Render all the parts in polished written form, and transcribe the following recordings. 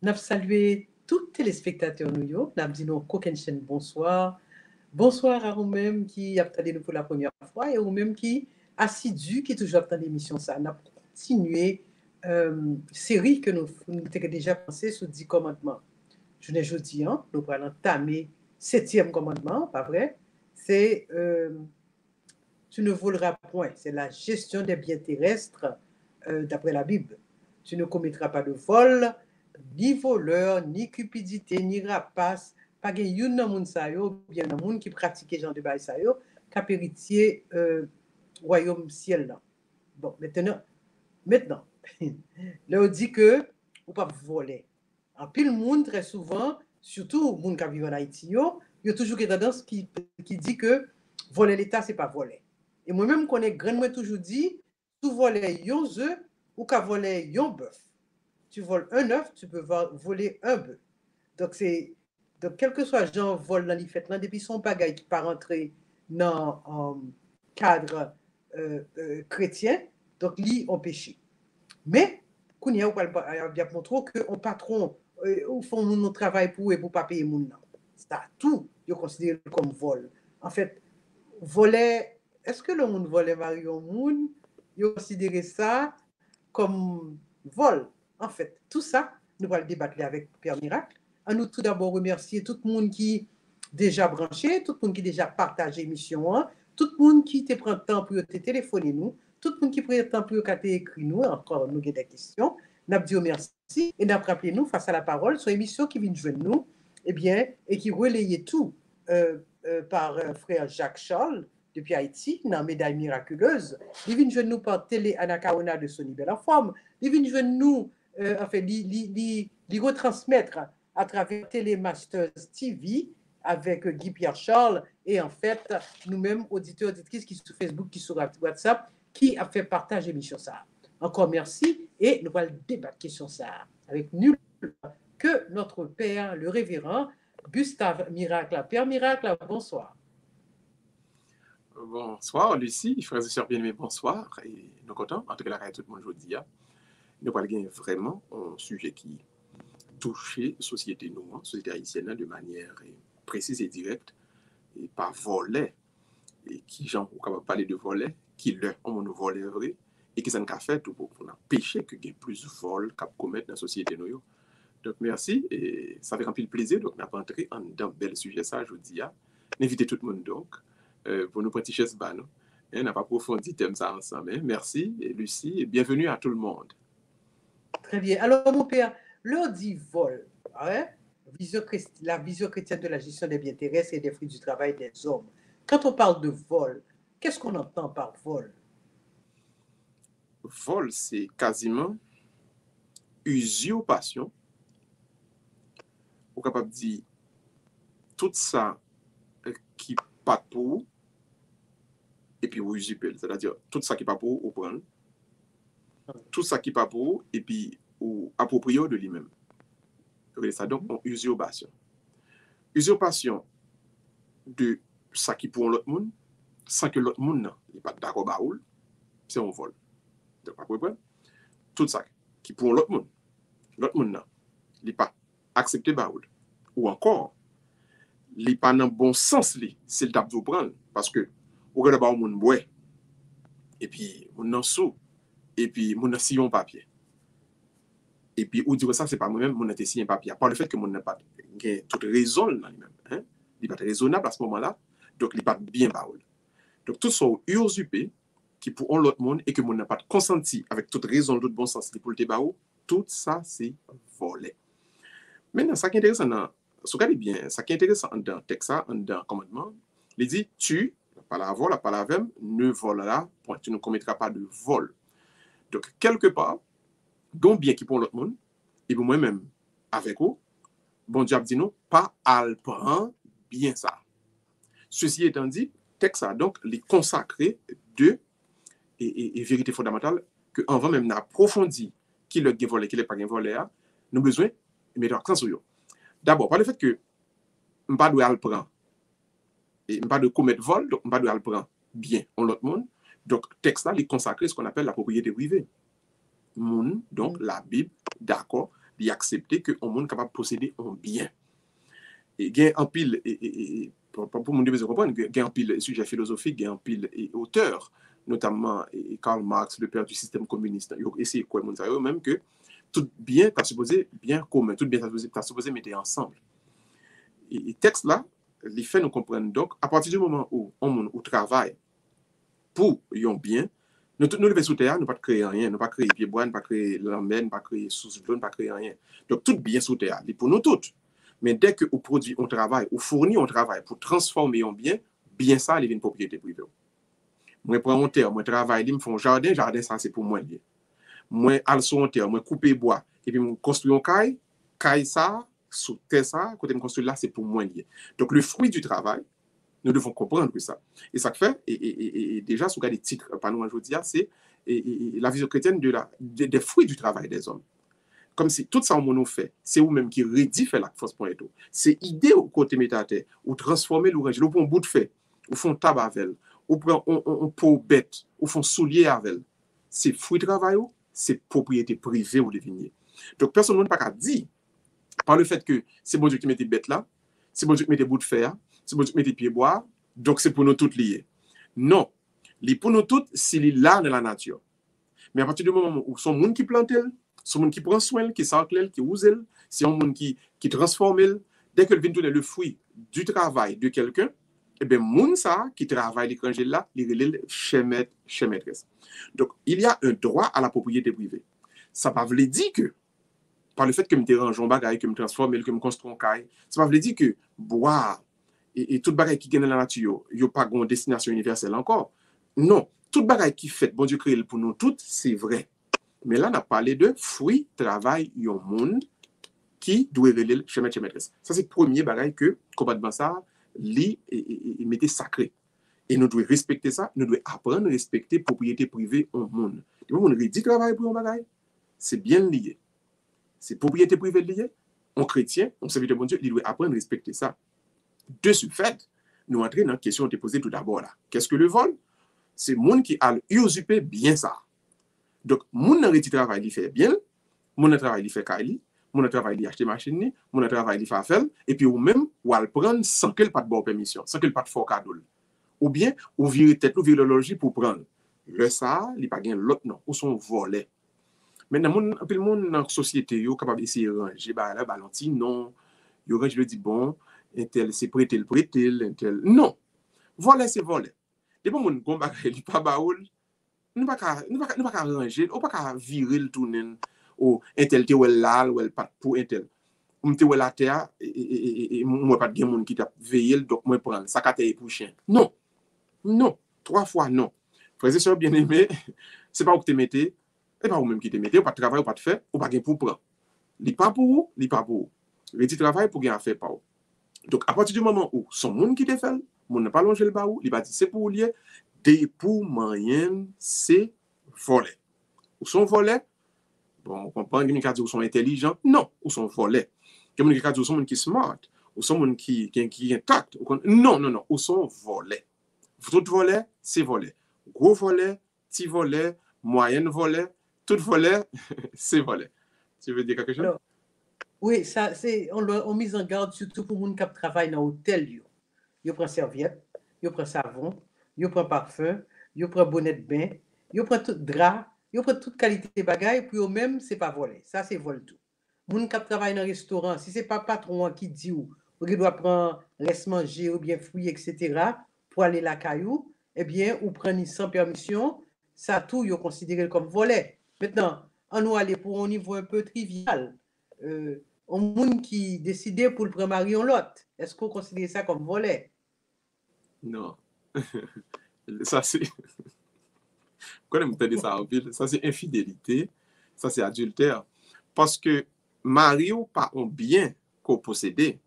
Nous avons salué tous les téléspectateurs. Nous avons dit nous, Kokenchen, bonsoir. Bonsoir à vous-même qui attendez nous pour la première fois et vous-même qui assidu, qui toujours attend l'émission. Ça, nous avons continué série que nous avons déjà pensé sur 10 commandements. Je ne dis pas, nous allons entamer 7e commandement, pas vrai? C'est tu ne voleras point. C'est la gestion des biens terrestres d'après la Bible. Tu ne commettras pas de vol, ni voleur, ni cupidité, ni rapace. Pas de yon nan moun sa yo, bien nan moun qui pratique genre de bail sa yo, kap héritier royaume ciel là. Bon, maintenant, là on dit que ou pas voler. En pile monde très souvent, surtout monde qui vit en Haïti yo, il y a toujours une tendance qui dit que voler l'État c'est pas voler. Et moi-même connais grand moi toujours dit, tu voler yon œuf ou qu'à voler yon bœuf. Tu voles un œuf, tu peux voler un bœuf. Donc c'est donc quel que soit genre vol dans les fêtes là, depuis son bagage qui pas rentrer dans cadre chrétien, donc lui on péché. Mais kounya ou bien montré que on patron ou font mon travail pour et pour pas payer moun nan. Ça tout yo considéré comme vol. En fait, voler, est-ce que le monde volait Marion Moun? Yo considéré ça comme vol. En fait, tout ça, nous allons débattre avec Père Miracle. À nous tout d'abord remercier tout le monde qui déjà branché, tout le monde qui déjà partagé l'émission, tout le monde qui te prend le temps pour te téléphoner nous, tout le monde qui prend le temps pour te écrire nous, encore nous des questions. Nous dit merci et nous rappelé nous face à la parole sur l'émission qui vient de joindre nous, eh bien, et qui relayait tout par frère Jacques Charles depuis Haïti, dans Médaille Miraculeuse. Il vient de joindre nous par Télé Anacaona de Sony Bellaforme. Il vient de joindre nous, enfin, il retransmettre à travers Télémasters TV avec Guy Pierre Charles et en fait, nous-mêmes, auditeurs, auditrices qui sont sur Facebook, qui sont sur WhatsApp, qui a fait partage l'émission ça. Encore merci et nous allons débattre question ça avec nul que notre père, le révérend Gustave Miracle. Père Miracle, bonsoir. Bonsoir, Lucie, frères et sœurs bien-aimés, bonsoir. Et nous comptons, en tout cas, la tout le monde aujourd'hui, nous parlons vraiment un sujet qui touche la société noire, la société haïtienne, de manière précise et directe, et pas voler. Et qui, gens, on capable parler de voler, qui leur ont volé vrai, et qui s'en a fait tout pour empêcher que y ait plus de vol qu'à commettre dans la société noire. Donc, merci, et ça fait un peu plaisir. Donc, on a entré dans un bel sujet, ça, je vous dis. N'invitez tout le monde, donc, pour nous prêter chez Bano. On n'a pas approfondi thème ça ensemble. Merci, et Lucie, et bienvenue à tout le monde. Très bien. Alors, mon père, l'on dit vol, hein? La vision chrétienne de la gestion des biens terrestres et des fruits du travail des hommes. Quand on parle de vol, qu'est-ce qu'on entend par vol? Vol, c'est quasiment usurpation. On est capable de dire tout ça qui pas pour, et puis vous usurpez. C'est-à-dire tout ça qui pas pour, vous prenez. Tout ça qui pas pour, et puis vous appropriez de lui-même. Ça donc une usurpation. Usurpation de ça qui pour l'autre monde, sans que l'autre monde n'est pas d'accord baoul, c'est un vol. Donc, vous comprenez? Tout ça qui pour l'autre monde n'est pas accepté baoul. Ou encore, n'est pas dans le bon sens, c'est le tap de prendre. Parce que, vous regardez pas au monde bois, et puis, mon nan sous, et puis, mon nan sillon papier. Et puis, ou dire ça, c'est pas moi-même, mon nan sillon papier. Par le fait que mon n'a pas toute raison dans lui-même. Hein? Il n'est pas raisonnable à ce moment-là, donc il n'est pas bien baoul. Donc, tout ça usurpé, qui pour l'autre monde, et que mon n'a pas consenti avec toute raison, de bon sens, pour le débaou, tout ça, c'est volé. Maintenant, ça qui est intéressant dans regardez bien, ça qui est intéressant dans le texte, dans le commandement, il dit tu, la parole ne volera point, tu ne commettras pas de vol. Donc, quelque part, bon bien qui pour l'autre monde, et pour moi-même, avec vous, bon Dieu dit non, pas al prend bien ça. Ceci étant dit, texte ça, donc, les consacré de et vérité fondamentale, que avant même d'approfondir qui le volé, qui le pas volé, nous avons besoin de mettre l'accent sur eux. D'abord, par le fait que je ne pas de le prendre, et je ne pas de commettre vol, donc je ne pas de le prendre bien en l'autre monde. Donc, texte là, il consacre ce qu'on appelle la propriété privée. Moun, donc la Bible, d'accord, li accepter que on monde capable de posséder un bien. Et gain en pile pour mon besoin comprendre gain en pile sujet philosophique, gain en pile auteur, notamment Karl Marx, le père du système communiste. Il essaie quoi mon ça même que tout bien t'as supposé bien commun, tout bien t'as supposé mettre ensemble. Et texte là, les fait nous comprendre donc à partir du moment où on travaille pour un bien, nous devons sous terre, nous pas créer rien, nous pas créer pied bois, nous pas créer l'emmène, nous pas créer sous l'eau, nous pas créer rien. Donc tout bien sous terre, c'est pour nous toutes. Mais dès que on produit, on travaille, on fournit, on travaille pour transformer un bien, bien ça, il est une propriété privée. Moi prends mon terre, moi travaille, me font jardin, jardin ça c'est pour moi lié. Moi al sur un terre, moi couper bois et puis me construire un caille ça sous terre ça, côté me construire là c'est pour moi lié. Donc le fruit du travail, nous devons comprendre que ça. Et ça fait, et déjà, sous des titres, pas nous aujourd'hui, c'est la vision chrétienne des fruits du travail des hommes. Comme si tout ça, on nous fait, c'est vous-même qui rédit la force point et tout. C'est idée au côté métaté, ou transformer l'orange, ou prend un bout de fait, ou font tabac avec elle, ou prend un pot bête, ou font soulier avec elle. C'est fruit du travail, c'est propriété privée ou vignes. Donc, personne n'a pas dire, par le fait que c'est bon Dieu qui met des bêtes là, c'est bon Dieu qui met des bouts de fer, c'est bon Dieu qui met des pieds bois, donc c'est pour nous toutes liées. Non. Les pour nous toutes, c'est là dans la nature. Mais à partir du moment où son monde qui plante, son monde qui prend soin, qui s'enclèle, qui use, c'est un monde qui transforme, dès qu'elle vient donner le fruit du travail de quelqu'un, eh bien, monde ça qui travaille l'étranger là, il relève chez maîtresse. Donc, il y a un droit à la propriété privée. Ça ne veut pas dire que par le fait que je me dérange en bagaille, que je me transforme, que je me construis en caille, ça ne veut pas dire que boire et toute bagaille qui gagne dans la nature, il n'y a pas une destination universelle encore. Non, toute bagaille qui fait, bon Dieu crée pour nous toutes, c'est vrai. Mais là, on a parlé de fruit, travail, il y a un monde qui doit relayer chez maîtresse. Ça, c'est le premier bagaille que, complètement ça, lit et mettait sacré. Et nous devons respecter ça, nous devons apprendre à respecter la propriété privée au monde. Et on dit travail pour un bagaille, c'est bien lié. C'est propriété privée liée. On chrétien, on serviteur de bon Dieu, il doit apprendre à respecter ça. De ce fait, nous entrons dans la question que tu posée tout d'abord là. Qu'est-ce que le vol? C'est le monde qui a usurpé bien ça. Donc, mon qui travail, il fait bien, mon travail, il fait Kali, mon travail, il achète machine, mon travail, il fait faire, et puis ou même, ou à le prendre sans qu'elle pas de bonne permission, sans qu'elle pas de fort cadeau. Ou bien, ou virer tête, ou virer le logis pour prendre. Le ça, il n'y a pas l'autre non, ou son volet. Maintenant, le monde dans la société, il est capable d'essayer de ranger, la balanti, non. Il range, le dit, bon, intel, c'est prêter, intel. Non. Voler, c'est voler. Et pour mon combat, il n'est pas baoul. Nous ne pouvons pas ranger, nous ne pouvons pas virer le tourner. Ou intel, tu es là, ou elle pas pour intel. Ou tu es la terre, et moi, pas de monde qui t'a veillé, donc moi, prendre ça, c'est pour chien. Non. Non. 3 fois non. Frères et sœurs bien-aimés, ce n'est pas où tu te mettez. Et pas vous-même qui te mettez, ou pas de travail, ou pas de fait, ou pas de pour prendre. Li pas pour vous, li pas pour vous. Le petit travail pour gagner à faire par vous. Donc, à partir du moment où son monde qui te fait, mon n'a pas longé le baou, il va dire c'est pour lier, des pour moyen, c'est voler. Ou sont volés, bon, on comprend que les gens sont intelligents, non, ou sont volés. Les gens sont qui smart, ou sont qui intact, non, ou sont volés. Tout volet, c'est voler. Gros volet, petit volet, moyen volet, tout volet, c'est voler. Tu veux dire quelque chose? Alors, oui, ça, c'est, on mise en garde surtout pour les gens qui travaillent dans l'hôtel. Ils prennent serviette, ils prennent savon, ils prennent parfum, ils prennent bonnet de bain, ils prennent tout drap, ils prennent toute qualité de bagaille, puis eux-mêmes, c'est pas voler. Ça, c'est vol tout. Les gens qui travaillent dans un restaurant, si c'est pas patron qui dit ou il doit prendre reste manger ou bien fruits, etc., pour aller la caillou, eh bien, ou prendre sans permission, ça tout, ils considéré comme volet. Maintenant, on nous aller pour un niveau un peu trivial. Un monde qui décidait pour le prendre marion l'autre, est-ce qu'on considère ça comme volet? Non. Ça, c'est. Quand on me dit ça en ville, ça, c'est infidélité. Ça, c'est adultère. Parce que Mario, pas un bien qu'on possédait.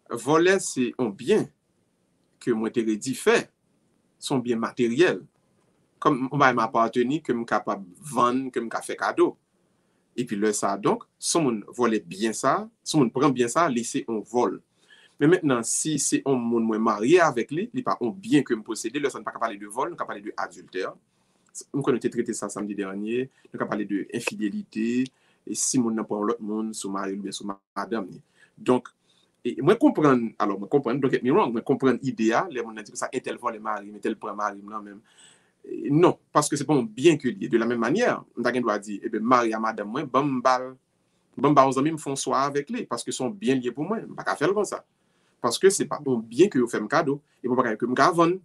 Voler, c'est un bien que moi, t'ai dit fait. Son bien matériel. Comme on va m'appartenir, que je suis capable de vendre, que je suis fait cadeau. Et puis là, ça, donc, si on vole bien ça, si on prend bien ça, laisser un vol. Mais maintenant, si c'est un monde marié avec lui, il n'y a pas un bien que je possède, là, ça ne peut pas parler de vol, on peut parler de adultère. On a traité ça samedi dernier, on a parlé de infidélité, et si moun nan prend l'autre monde sous mari ou bien sous madame. Donc, et moi comprendre, alors moi comprendre, don't get me wrong, moi comprendre l'idée, les gens disent que ça est tel vole mari, mais tel prend mari, non même. Non, parce que c'est pas un bien que lié. De la même manière, on doit dire, eh bien, mari à madame, moi, aux amis me font soir avec lui, parce que sont bien liés pour moi. Je ne peux pas faire comme ça. Parce que c'est pas un bien que vous faites un cadeau. Et vous ne pouvez pas vendre.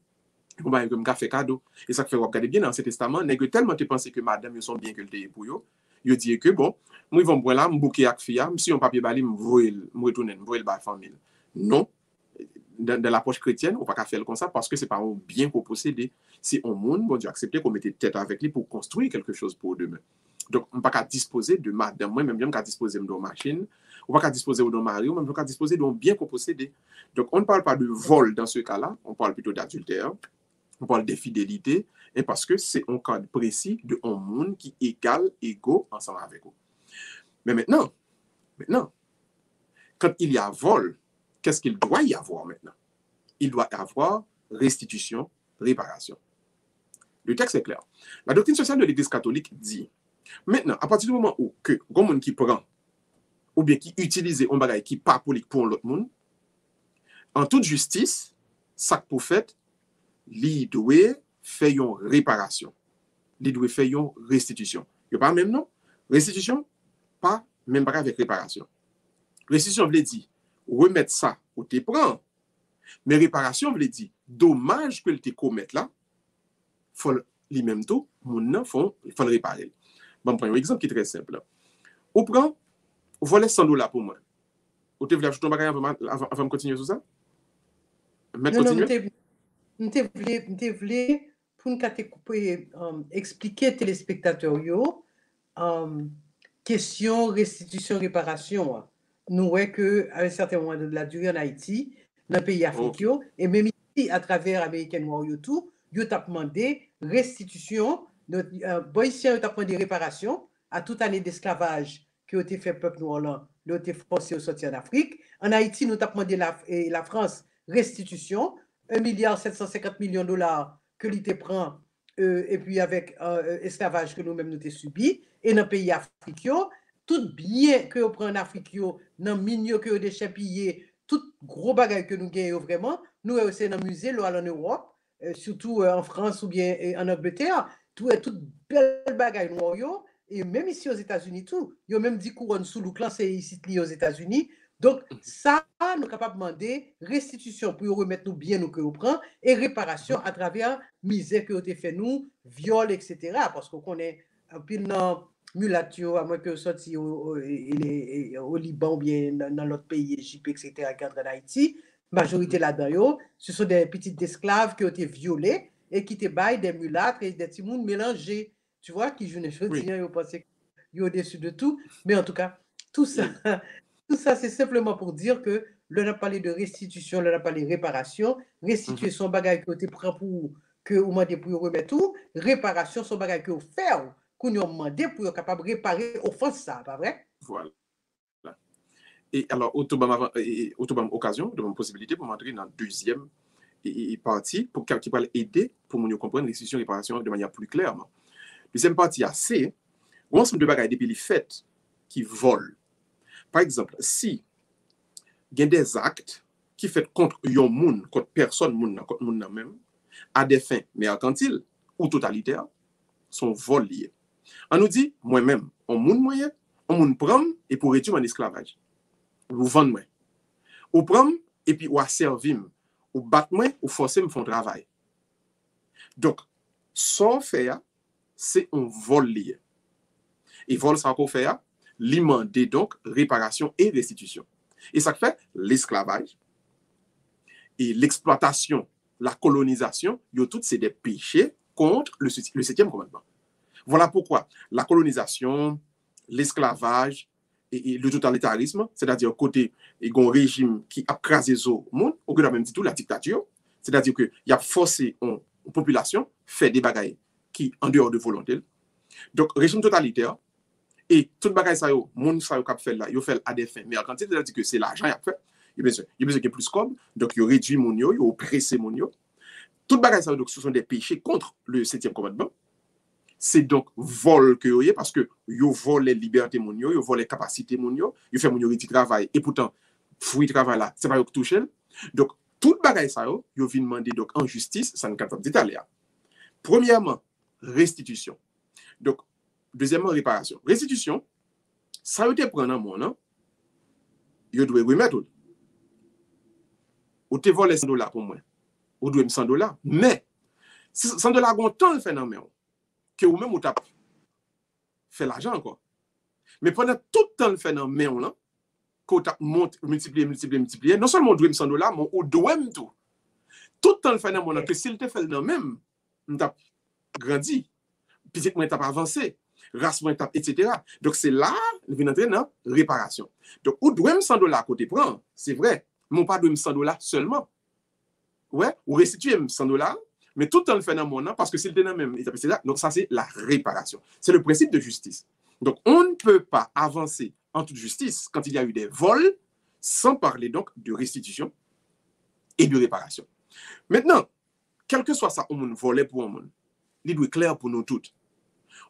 Vous ne pouvez pas faire cadeau. Et ça fait regarder bien dans ce testament, n'est que tellement tu penses que madame, ils sont bien que le pour eux. Ils disent que bon, moi, ils vont me voir là, me bouquer avec fille, si on papier bali, me retourner, me voir la famille. Non. Dans l'approche chrétienne, on ne peut pas faire comme ça parce que ce n'est pas un bien qu'on possède. C'est un monde, bon Dieu, accepter qu'on mette tête avec lui pour construire quelque chose pour demain. Donc, on ne peut pas disposer de madame, moi, même bien, on peut disposer de machine, on ne peut pas disposer de mari, on ne peut pas disposer d'un bien qu'on possède. Donc, on ne parle pas de vol dans ce cas-là, on parle plutôt d'adultère, on parle d'infidélité, et parce que c'est un cadre précis de un monde qui est égal, égaux ensemble avec vous. Mais maintenant, quand il y a vol, qu'est-ce qu'il doit y avoir maintenant? Il doit y avoir restitution, réparation. Le texte est clair. La doctrine sociale de l'Église catholique dit, maintenant, à partir du moment où que un monde qui prend, ou bien qui utilise un bagage qui pas pour l'autre monde, en toute justice, ça pour fait, il doit faire une réparation. Il doit faire une restitution. Il n'y a pas même non? Restitution, pas même bagage avec réparation. Restitution veut dire remettre ça ou te prend. Mais réparation veut dire dommage que le te commettre là, faut lui même tout, il faut le réparer. Bon, prends un exemple qui est très simple. Ou prend, vous volez $100 pour moi. Ou te voulez ajouter un bagage avant de continuer sur ça? Non, je voulais pour nous expliquer téléspectateurs question restitution réparation. Nous voyons qu'à un certain moment de la durée en Haïti, dans le pays africain, et même ici, à travers American War, tout, ils ont demandé restitution, Boïtien ont demandé réparation à toute année d'esclavage qui a été fait peuple noir, qui a été forcé au sortir d'Afrique. En Haïti, nous avons demandé la France restitution, 1,750 milliard que l'ité prend, et puis avec esclavage que nous-mêmes nous avons subi, et dans le pays africain, tout bien que vous prenez en Afrique, dans le milieu que vous déchets, tout gros bagage que nous gagnons vraiment, nous aussi dans le musée, là en Europe, surtout en France ou bien en Angleterre, tout bel bagage noir, et même ici aux États-Unis, tout, il y a même 10 couronnes sous le clan, c'est ici aux États-Unis. Donc, ça, nous sommes capables de demander restitution pour remettre nous bien nous que nous prenons et réparation à travers misère que vous avez fait nous, viol, etc. Parce qu'on connaît un peu dans mulatio, à moins que vous sortiez au Liban ou bien dans l'autre pays, Égypte, etc., cadre d'Haïti, majorité là-dedans, ce sont des petites esclaves qui ont été violées et qui te baillent des mulâtres et des petits mouns mélangés. Tu vois, qui jouent les choses, ils pensent qu'ils sont au-dessus de tout. Mais en tout cas, tout ça, c'est simplement pour dire que l'on a parlé de restitution, l'on a parlé de réparation. Restituer son bagage que tu prends pour que vous demandez pour remettre tout. Réparation, son bagage que vous faites, qu'on a demandé pour être capable de réparer offense, ça, pas vrai? Voilà. Et alors, occasion, de mon possibilité pour m'entrer dans la deuxième partie qui va aider pour nous comprendre les décisions de réparation de manière plus clairement. Deuxième partie, c'est un ensemble de bagages depuis les faits qui volent. Par exemple, si il y a des actes qui sont contre un monde, contre personne, contre monde même, à des fins mercantiles ou totalitaires, sont volés. On nous dit, moi-même, on monde moyen, on monde prend et pour réduire mon esclavage. Ou vendre moi. Ou prend et puis ou asservir, ou battre moi, ou forcer me faire travail. Donc, sans faire, c'est un vol lié. Et vol, ça qu'on fait, demander donc réparation et restitution. Et ça fait l'esclavage et l'exploitation, la colonisation, toutes c'est des péchés contre le 7e commandement. Voilà pourquoi la colonisation, l'esclavage et le totalitarisme, c'est-à-dire côté un régime qui a crasé le monde, au que même dit tout la dictature, c'est-à-dire qu'il y a forcé une population faire des bagailles qui en dehors de volonté. Donc régime totalitaire et tout bagage ça yo, monde ça yo cap fait là, yo fait à des fins mercantiles, c'est-à-dire que c'est l'argent y a fait. Il y a besoin de plus comme, donc il réduit mon yo, il oppressé mon yo. Tout bagage ça donc ce sont des péchés contre le 7e commandement. c'est donc vol que vous parce que vous volez liberté moun yo, vous volez capacité moun yo, vous fait moun yo reti travail et pourtant fruit travail là, c'est pas vous qui touchez. Donc tout bagay ça yo vient demander donc en justice, ça nous capable détailler. Premièrement, restitution. Donc deuxièmement, réparation. Restitution, ça yo te prendre en mon, yo doit remettre. Ou te volé $100 pour moi. Ou doit $100. Mais $100 gon tant le fait dans main que ou même ou t'a fait l'argent encore. Mais pendant tout le temps le fait dans main là, que t'a multiplier, non seulement doit $100, mais ou doit tout. Tout le temps le fait dans mon que s'il te fait dans même, t'a grandi, petit moins t'a avancé, race moins t'a etc. Donc c'est là vient entrer dans réparation. Donc ou doit $100 côté prend, c'est vrai, mais pas doit $100 seulement. Ouais, ou restituer $100, mais tout le temps le fait dans mon nom parce que c'est le même état. Donc ça c'est la réparation. C'est le principe de justice. Donc on ne peut pas avancer en toute justice quand il y a eu des vols sans parler donc de restitution et de réparation. Maintenant, quel que soit ça, on volait pour un monde, il doit être clair pour nous toutes.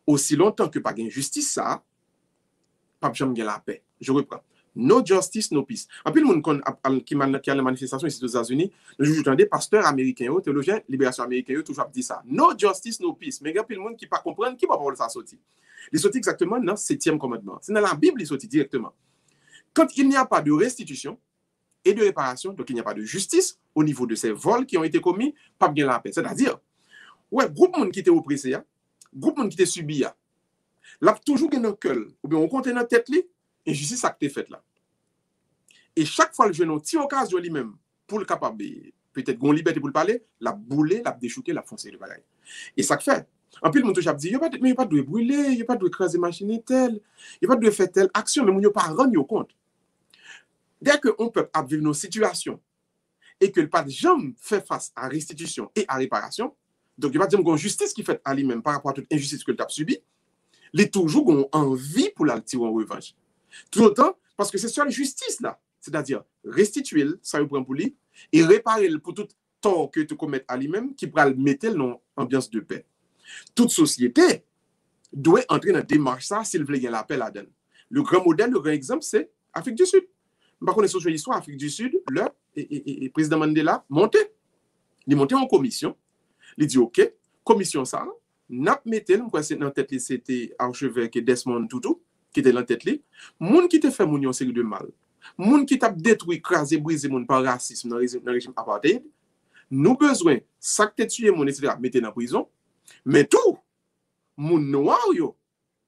Aussi longtemps que pas de justice ça, pas jamais la paix. Je reprends. No justice, no peace. En plus, le monde qui a la manifestation ici aux États-Unis, je entends des pasteurs américains, théologiens, libération américains, toujours dit ça. No justice, no peace. Mais il y a plus de monde qui ne comprend qui va voir ça sortir. Il sortit exactement dans le 7e commandement. C'est dans la Bible, il sortit directement. Quand il n'y a pas de restitution et de réparation, donc il n'y a pas de justice au niveau de ces vols qui ont été commis, pas bien la paix. C'est-à-dire, ouais, groupe de monde qui était oppressé, groupe de monde qui était subi, là, toujours dans le cœur, ou bien on compte dans la tête, injustice ça qui est faite là. Et chaque fois le jeune a une occasion lui-même pour le capable peut-être gon liberté pour le parler, la bouler, la déchouquer, la foncer le bagaille. Et ça que fait. En plus le monde toujours dit, il n'y a pas de brûler, il n'y a pas de écraser machine telle, il n'y a pas de faire telle action, mais on n'y a pas rendre compte. Dès que on peut vivre nos situations et que le pas de jamais fait face à restitution et à réparation, donc il n'y a pas de justice qui fait à lui-même par rapport à toute injustice que tu as subi, il est toujours envie pour la tirer en revanche. Tout autant, parce que c'est sur la justice là, c'est-à-dire restituer, ça prend pour lui, et réparer pour tout tort que tu commets à lui-même, qui pourra le mettre dans l'ambiance de paix. Toute société doit entrer dans la démarche ça s'il veut gagner la paix là-dedans. Le grand modèle, le grand exemple, c'est Afrique du Sud. Par contre, sur l'histoire, Afrique du Sud, le président Mandela montait. Il montait en commission. Il dit, OK, commission ça, n'a metté, dans tête, c'était archevêque Desmond Tutu, qui était dans tête li, moun qui te fait moun yon série de mal, moun qui t'a détruit, écrasé, brisé moun par racisme dans le régime apartheid, nous besoin ça que tué moun etc. mettez dans prison, mais tout moun noir yo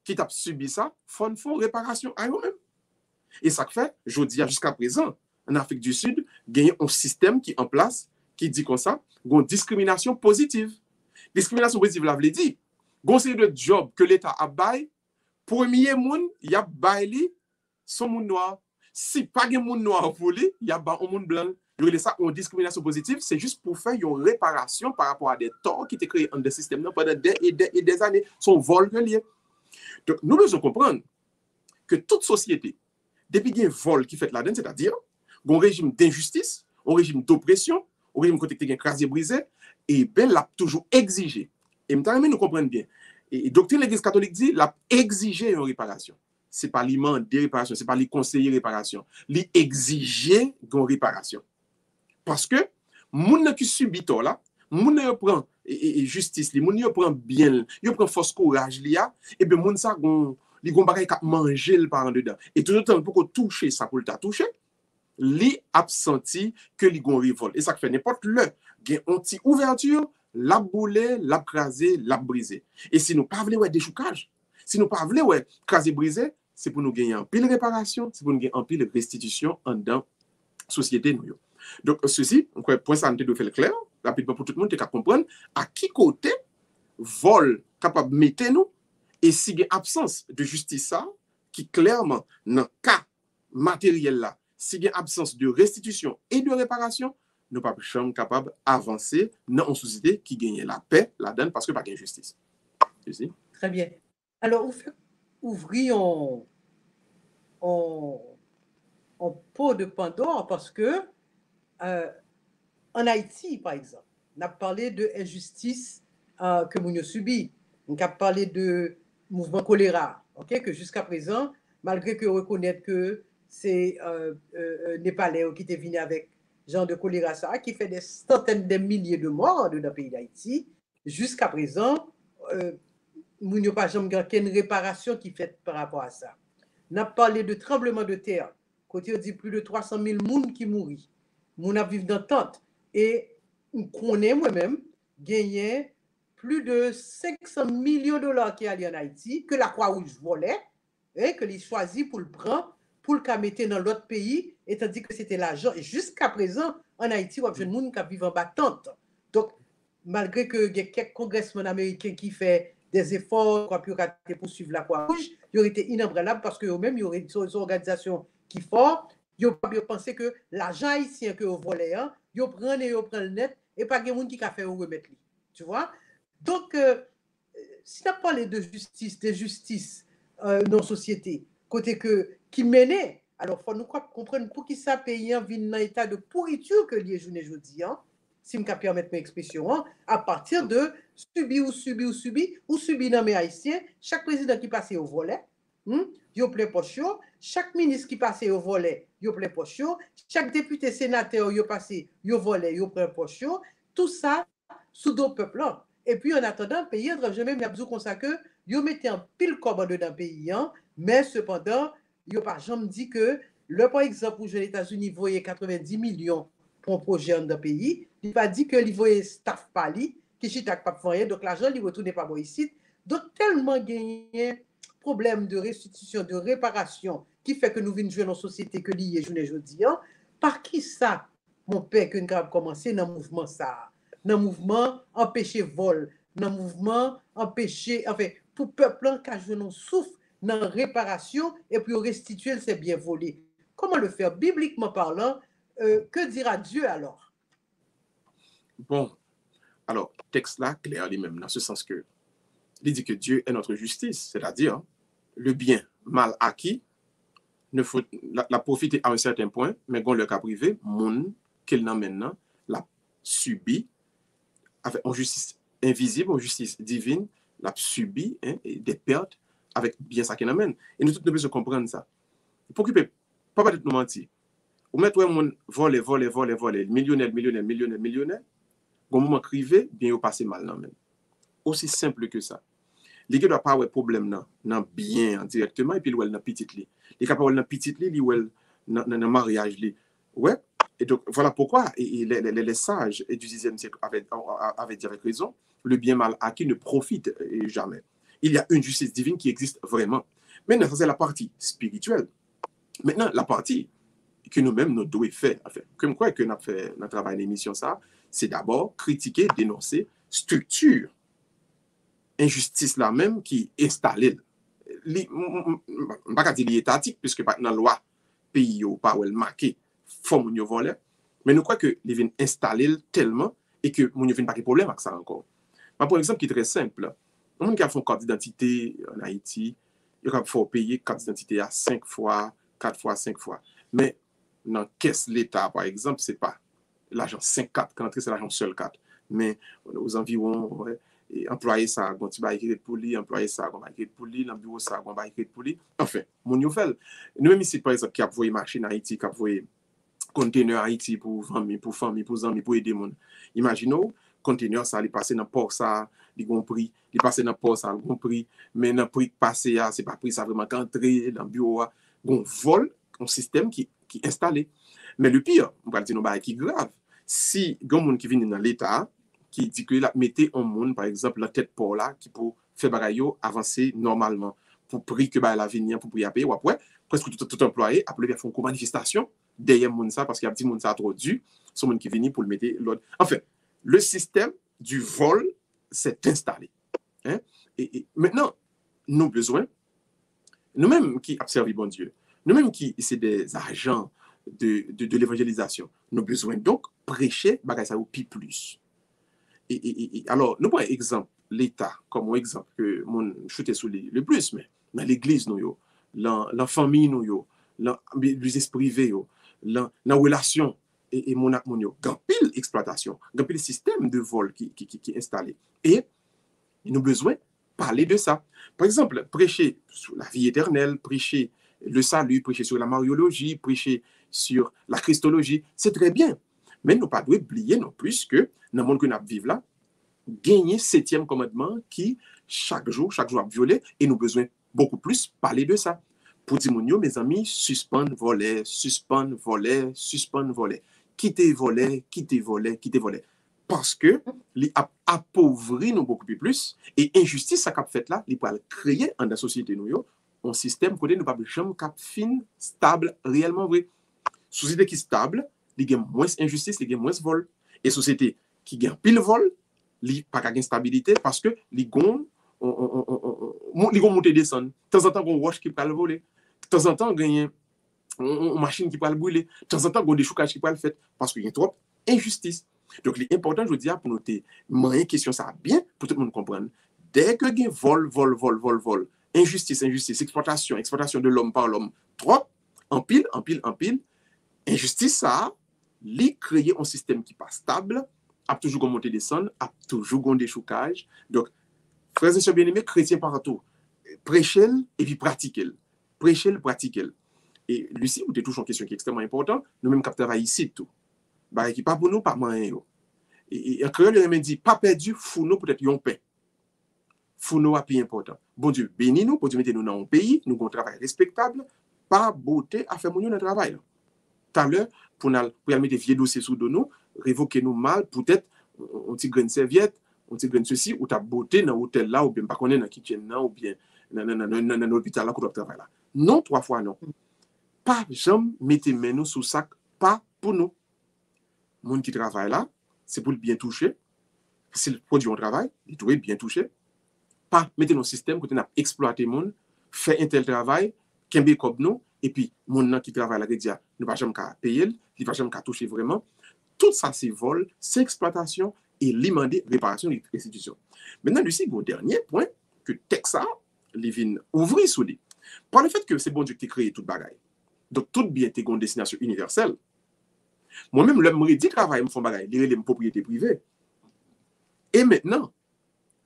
qui t'a subi ça, font réparation à eux-mêmes. Et ça que fait, je dis jusqu'à présent, en Afrique du Sud, il y a un système qui est en place qui dit comme ça, une discrimination positive. Discrimination positive, là, veut dire, une série de jobs que l'État a bail. Premier monde, il y a baili son monde noir. Si pas de monde noir pour lui, il y a un monde blanc. Je veux ça, une discrimination positive, c'est juste pour faire une réparation par rapport à des torts qui étaient créés dans le système pendant des années, son vol relié. Donc, nous devons comprendre que toute société, depuis qu'il y a un vol qui fait là-dedans, c'est-à-dire un régime d'injustice, un régime d'oppression, un régime qui est écrasé, brisé, et bien, l'a toujours exigé. Et maintenant, nous comprenons bien. Et doctrine de l'Église catholique dit, l'a exigé une réparation. Ce n'est pas l'immense des réparations, ce n'est pas les conseiller réparation. L'a exigé une réparation. Parce que, moun qui subit tout là, moun qui prend justice, moun qui prend bien, il prend force courage, et bien, moun ça, il gon bagay k'ap manger le par en dedans. Et tout le temps, pour qu'on touche ça, pour le toucher, li absenti que li gon révolte. Et ça fait n'importe le, gen on ti ouverture, la boule, la craser, la briser. Et si nous pas voulons déchoucage, si nous pas voulons craser briser, c'est pour nous gagner en pile réparation, c'est pour nous gagner en pile restitution en dans société nous. Donc ceci, point ça nous doit faire clair, rapidement pour tout le monde te comprendre à qui côté vol capable mettre nous et si il y a absence de justice ça qui clairement dans le cas matériel là, si il y a absence de restitution et de réparation, nous ne sommes pas capables d'avancer dans une société qui gagne la paix là-dedans parce que pas de justice. Très bien. Alors, ouvrons en pot de Pandore parce que en Haïti, par exemple, on a parlé de injustice que nous avons subi. On a parlé de mouvement choléra, ok, que jusqu'à présent, malgré que reconnaître que c'est Népalais qui étaient venus avec genre de choléra ça, qui fait des centaines de milliers de morts dans le pays d'Haïti, jusqu'à présent, nous n'avons pas jamais une réparation qui fait par rapport à ça. On a parlé de tremblement de terre, côté on dit plus de 300 000 personnes qui mourent. Nous vivons dans tente. Et on connaît moi-même, gagné plus de 500 millions de dollars qui allaient en Haïti, que la Croix-Rouge volait, et que les choisit pour le prendre, pour le mettre dans l'autre pays, et tandis que c'était l'argent. Et jusqu'à présent, en Haïti, il y a des gens qui vivent en battante. Donc, malgré que il y a quelques congressmen américains qui font des efforts pour suivre la Croix-Rouge, il aurait été inébranlable parce que eux-mêmes, il y aurait une organisation qui est forte. Ils ont pensé que l'argent haïtien que vous volez, ils prennent le net et pas de monde qui a fait remettre. Tu vois? Donc, si on parle de justice dans la société, côté qui menait, alors il faut nous comprendre pour qui ça pays vit dans un état de pourriture que les journées aujourd'hui, si je me permettre mes expressions, à partir de subir dans mes haïtiens, chaque président qui passait au volet, il plein poche, chaque ministre qui passait au volet, il plein poche, chaque député sénateur il passé au volet, il plein poche, tout ça sous deux peuples. Et puis en attendant, le pays, je même besoin comme ça que ils mettaient un pile commande dans le pays, mais cependant, ils n'ont pas jamais dit que le par exemple pour les États-Unis voyaient 90 millions pour un projet dans le pays, il n'a pas dit que les voyaient staff pali, qui chita pas faire donc l'argent il retourne pas ici. Donc tellement gagné problème de restitution, de réparation qui fait que nous venons jouer dans une société que lié journée aujourd'hui. Par qui ça mon père que nous avons commencé dans le mouvement ça, dans le mouvement empêcher vol, dans le mouvement empêcher enfin pour peuple qui a joué dans souffle dans la réparation et puis restituer ses biens volés. Comment le faire bibliquement parlant? Que dira Dieu alors? Bon, alors, texte là, clair lui-même, dans ce sens que, il dit que Dieu est notre justice, c'est-à-dire, le bien mal acquis, ne faut, la profiter à un certain point, mais quand le cas privé, moun, qu'elle n'a maintenant, l'a subi, avec en justice invisible, en justice divine, l'a subi des pertes avec bien ça qu'il amène. Et nous tous devons comprendre ça. Pour que pas peut-être nous mentir. Ou mettre moun voler, millionnaire, au moment crivé, bien au passé mal non même. Aussi simple que ça. Les gars doivent pas avoir problème dans bien directement et puis dans petite li. Les capable dans petite li, dans mariage li. Ouais. Et donc voilà pourquoi les sages du 10e siècle avaient dit avec raison, le bien mal acquis ne profite jamais. Il y a une justice divine qui existe vraiment. Maintenant, ça c'est la partie spirituelle. Maintenant, la partie que nous-mêmes nous devons faire, comme quoi que nous avons fait notre travail d'émission ça, c'est d'abord critiquer, dénoncer structure, injustice là même qui est installée. Je ne pas dire étatique, puisque dans la loi, pays ou pas où elle marqué, faut nous voler, mais nous croyons que les viennent installer tellement et que nous n'avons pas de problème avec ça encore. Par exemple, qui est très simple, les gens qui font carte d'identité en Haïti, ils faut payer carte d'identité à 5 fois, 4 fois, 5 fois. Mais dans la caisse l'État, par exemple, ce n'est pas l'argent 5-4, quand c'est l'argent seul 4. Mais aux environs, employer ça, quand tu vas écrire pour lui, employer ça, quand tu vas écrire pour lui, dans le bureau ça, quand tu vas écrire pour lui. Enfin, mon nouvelle. Nous-mêmes ici, par exemple, qui a envoyé machine en Haïti, qui a envoyé conteneur Haïti pour famille, pour amis, pour aider les gens. Imaginons, conteneur ça, il passe dans le port ça, il a un prix, il passe dans le port ça, il a un prix, mais dans le prix passé, ce n'est pas prix ça vraiment qu'entrer dans le bureau, on vole un système qui est installé. Mais le pire, on va dire qui est grave, si il y a un monde qui vient dans l'État, qui dit que mettez un monde, par exemple, la tête pour là, qui peut faire bagaille avancer normalement, pour prix que la venir, pour payer, ou après, presque tout employé, après, il faut une manifestation derrière monde ça, parce qu'il y a petit monde ça trop dû, c'est monde qui vient pour le mettre l'autre. Enfin, le système du vol s'est installé. Hein? Et maintenant, nous besoin, nous-mêmes qui observons bon Dieu, nous-mêmes qui c'est des agents de l'évangélisation, nous besoin donc prêcher bagaille ça au plus. Et alors, nous prenons exemple, l'État, comme exemple que mon chute sous le plus, mais dans l'église, nous, la famille, nous, dans l'usage privé, dans la relation, et mon yo, grand pile exploitation, grand pile système de vol qui est installé. Et nous besoin parler de ça. Par exemple, prêcher sur la vie éternelle, prêcher le salut, prêcher sur la mariologie, prêcher sur la christologie, c'est très bien. Mais nous ne pas oublier non plus que dans le monde que nous vivons là, gagner septième commandement qui, chaque jour a violé, et nous besoin beaucoup plus parler de ça. Pour dire, mes amis, suspendre, voler, suspendre, voler, suspendre, voler. Quitter, voler, quitter, voler, quitter, voler. Parce que, les appauvrit nous beaucoup plus, et injustice, ça qu'a fait là, il peut créer dans la société, nous, un système côté nous pas jamais cap fin, stable, réellement vrai. Société qui est stable, il y a moins injustice, il y a moins vol. Et société qui gagne pile vol, il n'y a pas de stabilité parce que les gonds monter descendre. De temps en temps, on roche qui peut le voler. De temps en temps, on gagne une machine qui peut le brûler. De temps en temps, on a des choucages qui peut le faire parce qu'il y a trop injustice. Donc, l'important, je veux dire, pour noter, une question, ça bien, pour tout le monde comprendre. Dès que il y a vol, injustice, exploitation de l'homme par l'homme, trop, en pile, injustice, ça, li créer un système qui n'est pas stable, a toujours monter descendre, a toujours des choucages. Donc, frères et sœurs bien-aimés, chrétiens partout, prêchez et puis pratiquez. Prêchez, pratiquez. Et Lucie, vous avez toujours une question qui est extrêmement importante. Nous-mêmes, qui travaillons ici, tout. Bah, qui pas pour nous, pas moyen. Et en créole, il me dit, pas perdu, fou nous peut-être yon pain. Fou nous a plus important. Bon Dieu, bénis nous, bon Dieu, mettez nous dans un pays, nous avons un travail respectable, pas beauté à faire mon dans le travail. Tout à l'heure, pour mettre des vieux dossiers sous nous, révoquer nous mal, peut-être, on petit grain de serviette, on petit grain de ceci, ou ta beauté dans l'hôtel là, ou bien pas qu'on est dans la kitchen là, ou bien dans l'hôpital là, qu'on doit travailler là. Non, 3 fois non. Pas jamais mettez nous sous sac, pas pour nous. Moun qui travaille là, c'est pour le bien toucher. C'est le produit on travail, il doit bien toucher. Pas mettez nos systèmes que tu as exploité moun, fait un tel travail, kembe comme nous, et puis moun qui travaille là, il ne va jamais payer, il ne va jamais toucher vraiment. Tout ça, c'est vol, c'est exploitation et l'imandé réparation et restitution. Maintenant, Lucie, mon dernier point, que Texas, les vins ouvrir sous lui. Par le fait que c'est bon Dieu qui a créé toute bagaille. Donc, tout bien est une destination universelle. Moi-même, le me dit travail, me font bagaille, les propriétés privées. Et maintenant,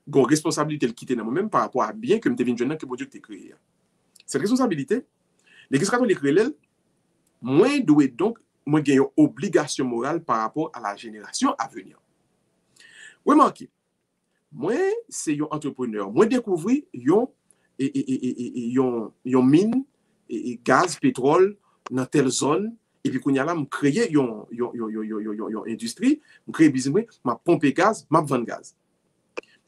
j'ai une responsabilité de quitter dans moi-même par rapport à bien que je devine jeune que bon Dieu t'a créé. Cette responsabilité, l'Église catholique créée, moi, dois donc moi j'ai une obligation morale par rapport à la génération à venir. Remarquez, moi, c'est un entrepreneur. Moi, découvrir une mine, et gaz, pétrole, dans telle zone, et puis, quand il y a là, je crée une industrie, je crée un business, je pompe gaz, je vends gaz.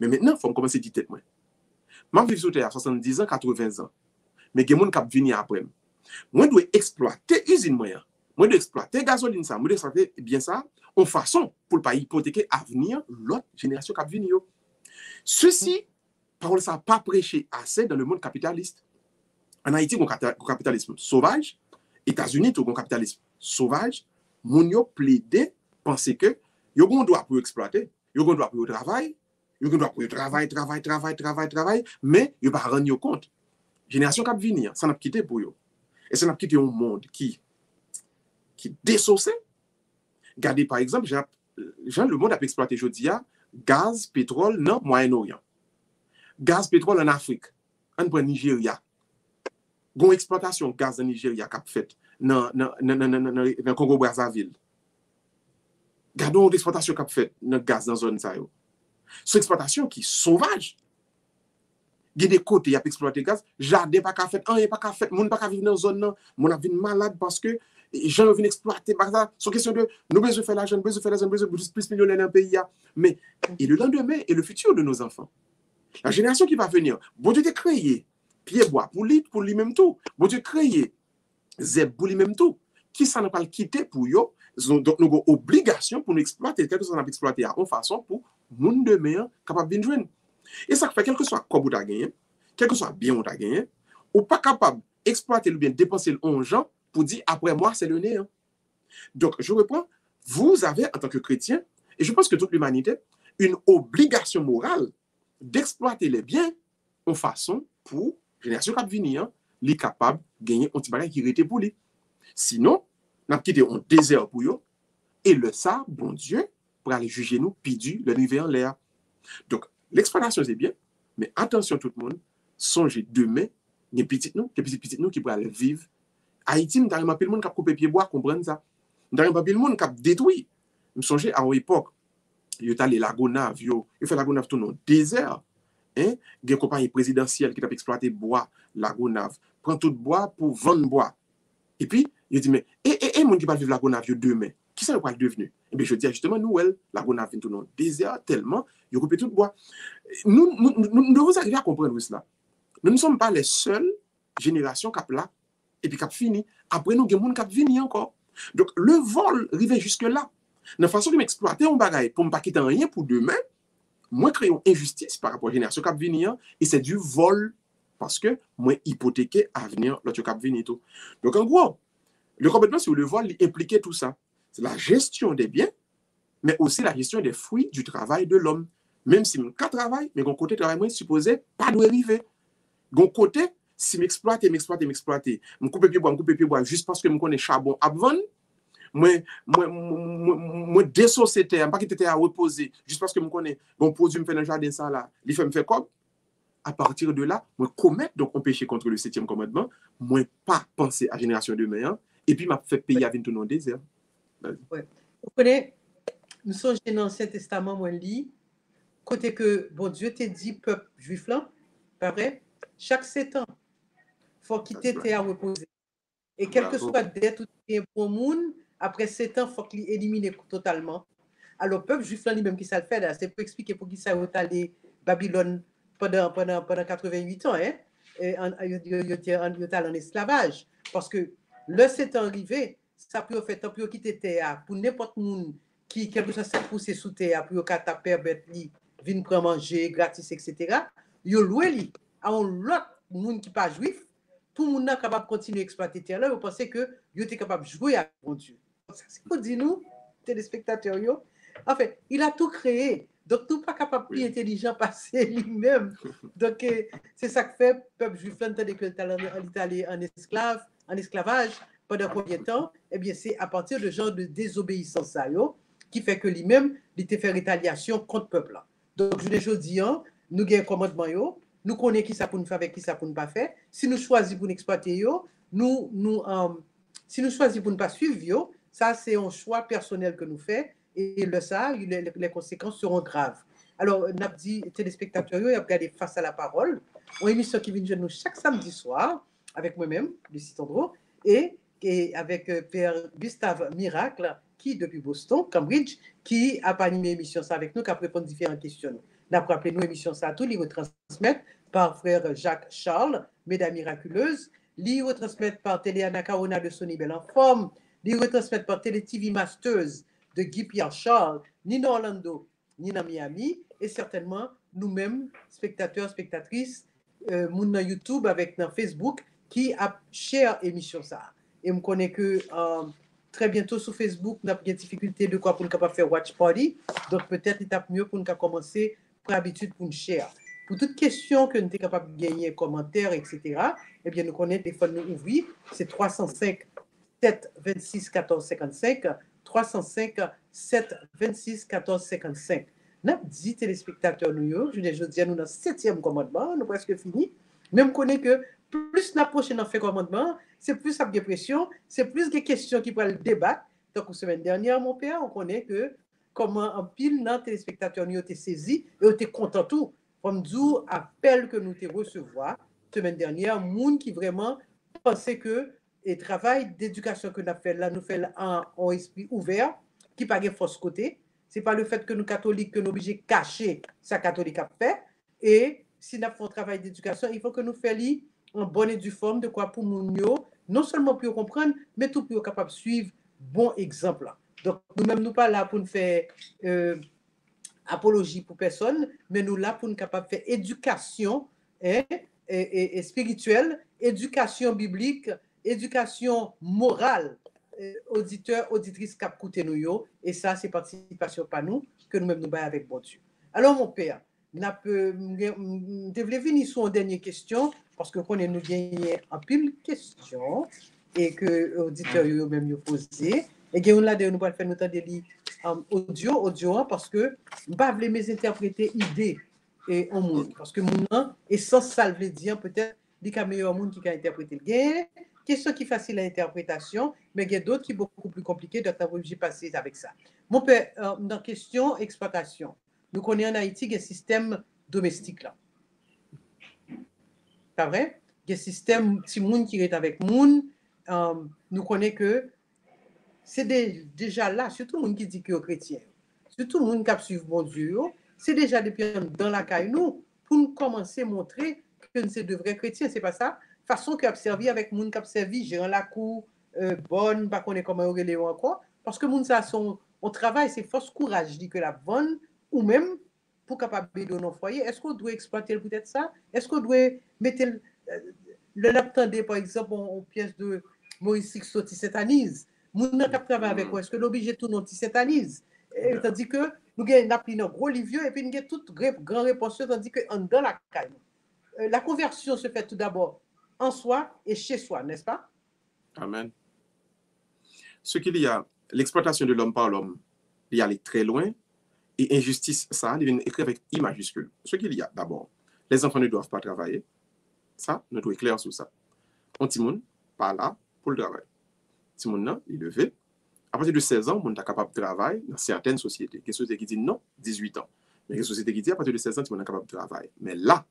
Mais maintenant, il faut commencer à dire tête. Je vis sur Terre à 70 ans, 80 ans. Mais il y a des gens qui viennent après. Moi, je dois exploiter l'usine. Moi, je dois exploiter gasoline, ça. Moi, je dois exploiter bien ça, en façon pour ne pas hypothéquer l'avenir de l'autre génération qui vient. Ceci, parole ça, pas prêché assez dans le monde capitaliste. En Haïti, on a un capitalisme sauvage. États-Unis, on a un capitalisme sauvage. Moun yo plaidé, penser que yo gon droit pour exploiter, yo gon droit pour travail, yo gon droit pour travail, mais yo pas rendre compte. Génération qui venir, ça n'a quitté pour yo. Et ça n'a quitté un monde qui désaucé. Regardez par exemple, le monde a exploité aujourd'hui gaz, pétrole dans Moyen-Orient. Gaz, pétrole en Afrique, en Nigeria. Gon exploitation gaz en Nigeria qu'a fait dans Congo-Brazzaville. Gardons l'exploitation qu'a fait dans gaz dans zone ça yo. C'est exploitation qui sauvage. Il y a des côtés qui a exploité gaz, jardin pas qu'a fait, rien pas qu'a fait, monde pas qu'a vivre dans zone non, monde a vinn malade parce que les gens viennent exploiter par ça. C'est question de nous besoin faire l'argent, besoin plus millionnaire dans le pays mais et le lendemain et le futur de nos enfants. La génération qui va venir, bon Dieu t'a créé pied bois pour lui-même tout. Bon Dieu créé zeb pour lui-même tout. Qui ça n'a pas le quitter pour eux. Donc nous avons obligation pour nous exploiter quelque chose qu'on a exploité en façon pour monde demain capable de joindre. Et ça fait quel que soit quoi vous avez gagné, quel que soit bien vous avez gagné, ou pas capable d'exploiter le bien, dépenser le gens pour dire après moi c'est le néant. Donc je reprends, vous avez en tant que chrétien, et je pense que toute l'humanité, une obligation morale d'exploiter les biens en façon pour génération qui va venir, les capable de gagner un petit bagage qui était pour lui. Sinon, on a quitté un désert pour eux, et le ça, bon Dieu, pour aller juger nous, pidu, le rivière en l'air. Donc, l'exploitation, c'est bien. Mais attention tout le monde, songez demain, les petites nous qui pourraient vivre. Haïti, nous avons pas le monde qui a coupé pied bois, comprendre ça. Nous avons pas le monde qui a détruit. Nous songez à une époque, il y a les lagonaves, il fait lagonave tout dans le désert. Hein? Il y a une compagnie présidentielle qui a exploité bois, lagonave, prend tout bois pour vendre bois. Et puis, il dit, mais, et monde qui va vivre lagonave demain, qui ça va devenir? Et bien, je dis, justement, nous, lagonave tout dans le désert tellement, il a coupé tout bois. Nous devons arriver à comprendre cela. Nous ne sommes pas les seules générations qui là et puis qui fini. Après, nous, il y a des gens qui viennent encore. Donc, le vol arrive jusque-là. De la façon de m'exploiter un bagage pour ne pas quitter rien pour demain, moi, créer une injustice par rapport à la génération qui vient et c'est du vol parce que moi, hypothéquer l'avenir l'autre qui vient tout. Donc, en gros, le complètement sur le vol, il impliquait tout ça. C'est la gestion des biens, mais aussi la gestion des fruits du travail de l'homme. Même si mon cas travail, mais mon côté travail, moi, supposé pas doit arriver. Mon côté, si m'exploite, me coupe pied bois, juste parce que je connais charbon à vendre, moi désociété, pas quitter à reposer, juste parce que je connais bon produit me fait dans le jardin ça là, il fait me faire comme à partir de là, moi commettre donc un péché contre le 7e commandement, moi pas penser à la génération de demain et puis m'a fait payer avec tout dans le désert. Ouais. Vous connaissez, nous sommes dans l'Ancien Testament, moi lis, côté que bon Dieu t'a dit peuple juif là, pas vrai? Chaque 7 ans, faut quitter terre à reposer. Et quel que soit dette ou bien pour monde, après 7 ans, il faut qu'il élimine totalement. Alors, le peuple juif là lui-même qui ça le fait, là, c'est pour expliquer pour qui ça est allé Babylone pendant 88 ans, hein? Et il était en esclavage. Parce que le 7 ans arrivé, ça peut faire tant pour quitter terre pour n'importe monde qui quelque chose s'est poussé sous terre pour qu'à taper bête li vinn prendre manger gratis etc. Yo loué li à un autre monde qui pas juif, tout le monde est capable de continuer à exploiter terre là, vous pensez que yo était capable de jouer avec bon Dieu. C'est pour dire nous téléspectateurs yo. En fait, il a tout créé. Donc, tout pas capable plus intelligent passer lui-même. Donc, c'est ça que fait peuple juif là, que l'Italie en esclavage pendant combien de temps? Eh bien, c'est à partir de genre de désobéissance ça, qui fait que lui-même, il te fait rétaliation contre le peuple là. Donc, je dis, nous avons un commandement, nous connaissons qui ça pour nous faire avec qui ça pour nous pas faire. Si nous choisissons pour nous exploiter, si nous choisissons pour ne pas suivre, ça, c'est un choix personnel que nous faisons. Et les conséquences seront graves. Alors, n'a dit téléspectateurs, il y a regardé Face à la parole, une émission qui vient de nous chaque samedi soir, avec moi-même, Lucie Tondreau, et avec Père Gustave Miracle, qui, depuis Boston, Cambridge, qui a animé l'émission ça avec nous, qui a répondu à différentes questions. N'a pas appelé nous émission ça à tous, les retransmettre par frère Jacques Charles, Mesdames Miraculeuses, les retransmettre par Téléana Carona de Sony Belle en forme, les retransmettre par Télé TV Masters de Guy Pierre Charles, ni dans Orlando, ni dans Miami, et certainement nous-mêmes, spectateurs, spectatrices, moun dans YouTube avec dans Facebook, qui a share émission ça. Et je connais que très bientôt sur Facebook, nous avons des difficultés de quoi pour nous capable faire watch party, donc peut-être il tape mieux pour nous commencer pour habitude pour nous share. Pour toute question que nous sommes capables de gagner, commentaires, etc., eh bien nous connaissons des fois nous ouvrir, c'est 305 7 26 14 55. 305 7 26 14 55. Nous avons dit téléspectateurs, je dis, nous dans le 7e commandement, nous presque fini. Même connaît que plus nous approchons dans le commandement, c'est plus de pression, c'est plus de questions qui peuvent débattre. Donc, la semaine dernière, mon père, on connaît que comment en pile dans téléspectateurs, nous été saisi et on était content tout. Comme d'où appel que nous te recevoir semaine dernière, monde qui vraiment pensait que et travail d'éducation que nous avons fait là, nous faisons en esprit ouvert, qui n'a pas de fausse côté. Ce n'est pas le fait que nous, catholiques, que nous obligés de cacher ce que catholique a fait. Et si nous faisons un travail d'éducation, il faut que nous fassions en bonne et due forme de quoi pour nous, non seulement pour comprendre, mais tout pour capable de suivre bon exemple. Donc, nous-mêmes, nous pas là pour nous faire apologie pour personne, mais nous là pour nous capable de faire éducation et spirituelle, éducation biblique, éducation morale, auditeurs, auditrices qui écoutent nous, et ça, c'est participation par nous que nous-mêmes nous baillons avec bon Dieu. Alors, mon père, je voulais venir sur une dernière question, parce que nous avons gagné un pile de questions, et que les auditeurs eux-mêmes nous posé. Et que nous allons faire notre audio, parce que je ne vais pas interpréter idée et au monde. Parce que mon nom, et sans ça veut dire peut-être qu'il y a meilleur monde qui a interprété le gain. Question qui est facile à l'interprétation, mais il y a d'autres qui sont beaucoup plus compliquées, donc j'ai passé avec ça. Mon père, dans question exploitation, nous connaissons en Haïti il y a un système domestique là. Pas vrai? Il y a un système, si moun qui est avec moun, nous connaissons que c'est déjà là, surtout moun qui dit que est chrétien, surtout moun qui suivent bon Dieu, c'est déjà depuis dans la caille nous, pour nous commencer à montrer que nous sommes de vrais chrétiens, c'est pas ça? Façon qui a servi avec moun qui a servi, gérant la cour, bonne, pas qu'on est comment on encore, parce que moun ça son, on travaille, c'est force courage, dit que la bonne, ou même pour capable de nos foyers, est-ce qu'on doit exploiter peut-être ça? Est-ce qu'on doit mettre le laptandé, par exemple, en pièce de Maurice Sixto qui satanise? Moun nan kap travail avec quoi? Est-ce que l'obligé tout non qui satanise? Tandis que nous avons un gros livre et puis nous avons toute grande réponse, tandis que dans la caille. La conversion se fait tout d'abord en soi et chez soi, n'est-ce pas? Amen. Ce qu'il y a, l'exploitation de l'homme par l'homme, il y aller très loin, et injustice, ça, il vient écrire avec I majuscule. Ce qu'il y a, d'abord, les enfants ne doivent pas travailler. Ça, nous devons être clair sur ça. On Timoun, pas là pour le travail. Timoun, non, il le fait. À partir de 16 ans, on est capable de travailler dans certaines sociétés. Il y a des sociétés qui disent non, 18 ans. Mais il y a des sociétés qui disent à partir de 16 ans, on est capable de travailler. Mais là,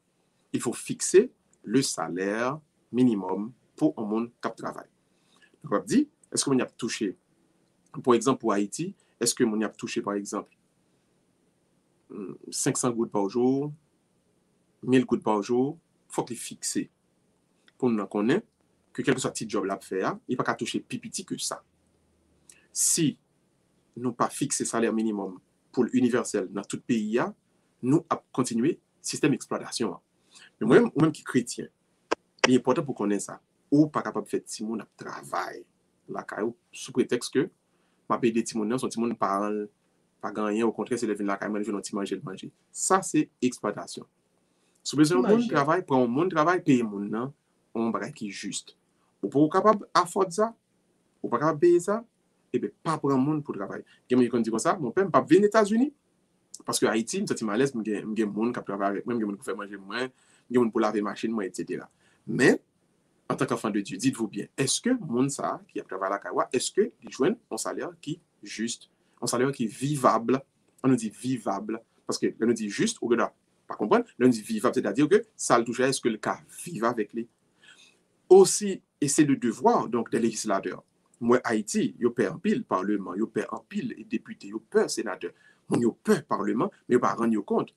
il faut fixer le salaire minimum pour un monde qui travaille. Donc, on dit, est-ce qu'on a touché, par exemple, pour Haïti, est-ce que on a touché, par exemple, 500 gouttes par jour, 1000 gouttes par jour, il faut qu'il fixe. Pour nous connaître que quel que soit le petit job là faire, il n'y a pas qu'à toucher plus petit que ça. Si nous pas fixé salaire minimum pour l'universel dans tout pays, nous avons continué le système d'exploitation. Mais moi-même, ou même qui chrétien, il est important pour connaître ça. Ou pas capable de faire si mon travail là sous prétexte que ma paye des timons, son timon parle pas gagner, au contraire, c'est le vin la caille, je n'ai manger de manger. Ça, c'est exploitation. Si vous avez un travail, pour un monde travail, payer mon nom, on va qui est juste. Ou pour capable afford ça, ou pas capable payer ça, et bien pas pour un monde pour travailler. Quelqu'un qui dit comme ça, mon père ne peut pas venir aux États-Unis parce que Haïti, je suis mal à l'aise, il y a des gens qui travaillent avec moi, il y a des gens qui font manger moins, il y a des gens pour laver machine moi, etc. Mais en tant qu'enfant de Dieu, dites-vous bien, est-ce que monde ça qui a travaillé à la Kawa, est-ce que ils joignent un salaire qui est juste, un salaire qui est vivable? On nous dit vivable parce que on nous dit juste ou là pas comprendre, on nous dit vivable, c'est-à-dire que ça le touche, est-ce que le cas vive avec lui? Aussi, et c'est le devoir donc des législateurs. Moi, Haïti, il y a peur en pile parlement, il y a peur en pile député, il y a peur sénateur, il y a peur parlement, mais il n'y a pas rendre compte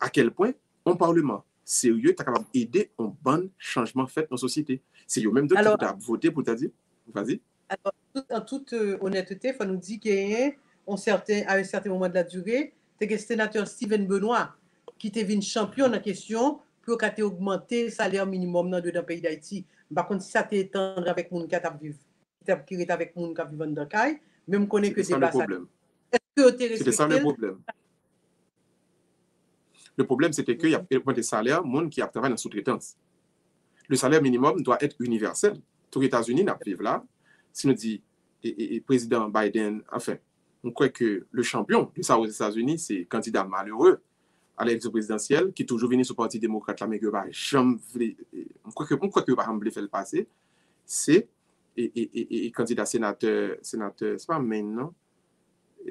à quel point un parlement sérieux est capable d'aider un bon changement fait dans la société. C'est eux-mêmes qui ont voté pour te dire. Vas-y. Alors, en toute honnêteté, il faut nous dire qu'à un certain moment de la durée, c'est que le sénateur Steven Benoît qui était venu champion dans la question pour qu'il augmenter le salaire minimum dans le pays d'Haïti. Par contre, si ça t'est étendre avec les gens qui est avec les gens qui vivent dans le caille, même qu'on est que c'est le problème. Est-ce que tu es c'était ça le problème. Le problème, c'était qu'il y a des salaires, monde qui a travaillé dans la sous-traitance. Le salaire minimum doit être universel. Tous les États-Unis, nous vivons là. Si nous dit, et président Biden, enfin, on croit que le champion de ça aux États-Unis, c'est le candidat malheureux à l'élection présidentielle, qui est toujours venu sur le Parti démocrate, là, mais que jamais, on croit que par exemple, faire le passé, c'est et candidat sénateur, c'est pas maintenant,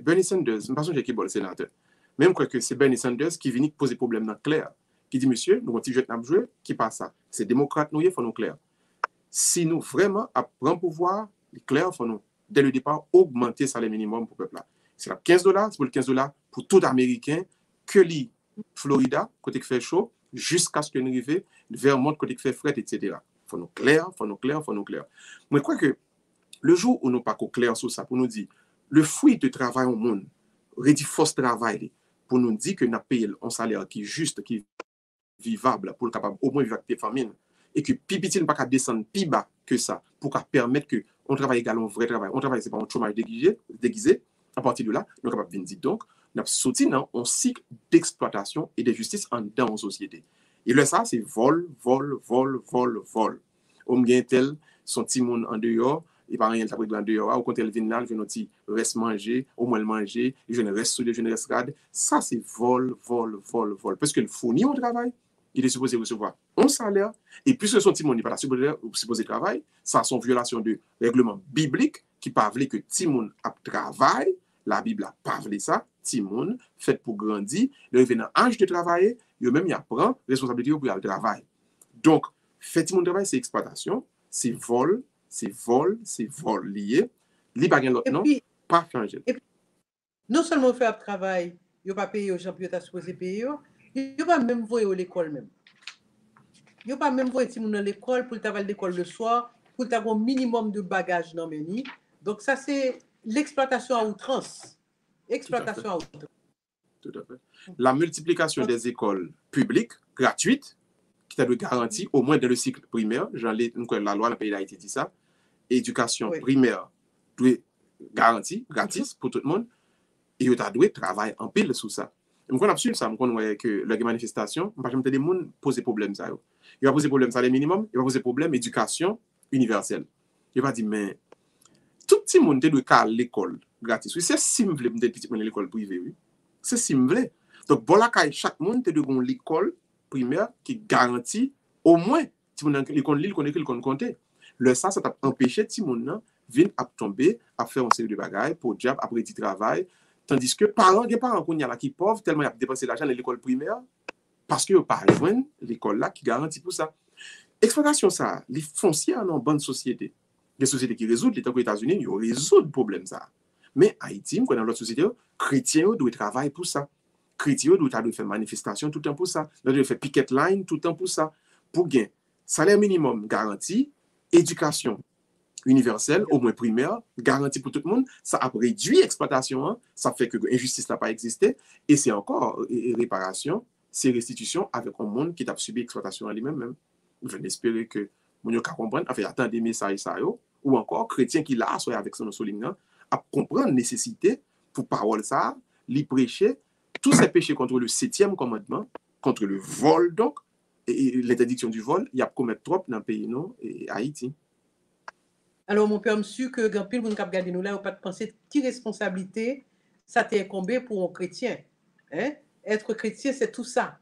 Bernie Sanders, je ne sais pas qui est le sénateur. Même quoi que c'est Bernie Sanders qui vient poser problème dans clair, qui dit monsieur, nous avons un petit jeu de jouer, qui passe ça. C'est démocrate, nous, il faut nous clair. Si nous vraiment apprenons pouvoir, clair, il faut nous, dès le départ, augmenter le salaire minimum pour le peuple là. C'est là $15, c'est pour le $15 pour tout Américain, que li Florida, côté qui fait chaud, jusqu'à ce que nous arrivions, Vermont, côté qui fait fret, etc. Il faut nous clair, il faut nous clair, il faut nous clair. Mais je crois que le jour où nous pas clair sur ça, pour nous dire, le fruit de travail au monde, redit force travail, pour nous dire que nous payons un salaire qui est juste, qui est vivable, pour le capable au moins vivre avec tes familles, et que petit ne pas descendre plus bas que ça, pour permettre que on travaille également un vrai travail. On travaille, c'est pas un chômage déguisé. À partir de là, nous sommes capables de dire donc, nous sommes sortis dans un cycle d'exploitation et de justice dans la société. Et là, ça, c'est vol. On gagne tel, son petit monde en dehors, et par rien, ça peut être dehors, au contraire, il vient là, il vient aussi reste manger, au moins le manger, il vient reste sous, il vient reste rade. Ça, c'est vol. Parce que le fournit au travail, il est supposé recevoir un salaire, et puisque son Timon n'est pas supposé travailler, ça, c'est une violation de règlement biblique qui parle que Timon a travail, la Bible a parlé ça, Timon, fait pour grandir, il vient dans l'âge de travailler, lui-même, il apprend responsabilité pour le travail. Donc, fait Timon travail, c'est exploitation, c'est vol lié. Li pa gen lot non, pas changer. Et puis, non seulement faire un travail, il pas payé aux gens qui sont supposés payer, il pas même voyer à l'école même. Il pas même voyer Timon dans l'école pour travailler l'école le soir, pour avoir un minimum de bagages dans meni. Donc ça c'est l'exploitation à outrance. Exploitation à outrance. Tout à fait. La multiplication des écoles publiques gratuites qui t'a de garantie au moins dans le cycle primaire, la loi dans le pays d'Haïti dit ça, éducation primaire doit garantie gratis pour tout le monde et il doit travailler en pile sur ça. Je connais absolument ça, je connais que les manifestations, par exemple, des gens posent problème ça. Il va poser problème salaire minimum, il va poser problème éducation universelle. Il va dire mais tout le monde doit aller à l'école gratis. Oui, c'est simple de petit à l'école privée, oui. C'est simple. Donc bon là chaque monde doit avoir l'école primaire qui garantit au moins l'école lire connaît qu'il compter. Le ça t'a empêché ti moun nan vinn à tomber à faire une série de bagages pour job après du travail tandis que parents qui pauvres tellement ils ont dépensé l'argent dans l'école primaire parce que pas joindre l'école là qui garantit pour ça. Exploitation ça, les fonciers dans bonne société. Les sociétés qui résoudent les États-Unis, ils résoudent le problème ça. Mais Haïti, dans l'autre société, chrétiens doivent travailler pour ça. Chrétiens doivent faire manifestation tout le temps pour ça. Ils doivent faire picket line tout le temps pour ça. Pour gagner salaire minimum garanti, éducation universelle, au moins primaire, garantie pour tout le monde, ça a réduit l'exploitation, hein, ça fait que l'injustice n'a pas existé, et c'est encore réparation, c'est restitution avec un monde qui a subi l'exploitation à lui-même. Je vais espérer que mon yo ka comprendre, enfin, attendre des messages ça yo, ou encore chrétien qui l'a soit avec son souligne, à comprendre la nécessité pour parole ça, lui prêcher tous ces péchés contre le 7e commandement, contre le vol donc, et l'interdiction du vol, il y a commettre trop dans le pays non et Haïti. Alors, mon père, monsieur, que quand pile moun kap gade nous là, ou pas de penser qui responsabilité ça t'est incombé pour un chrétien. Hein? Être chrétien, c'est tout ça.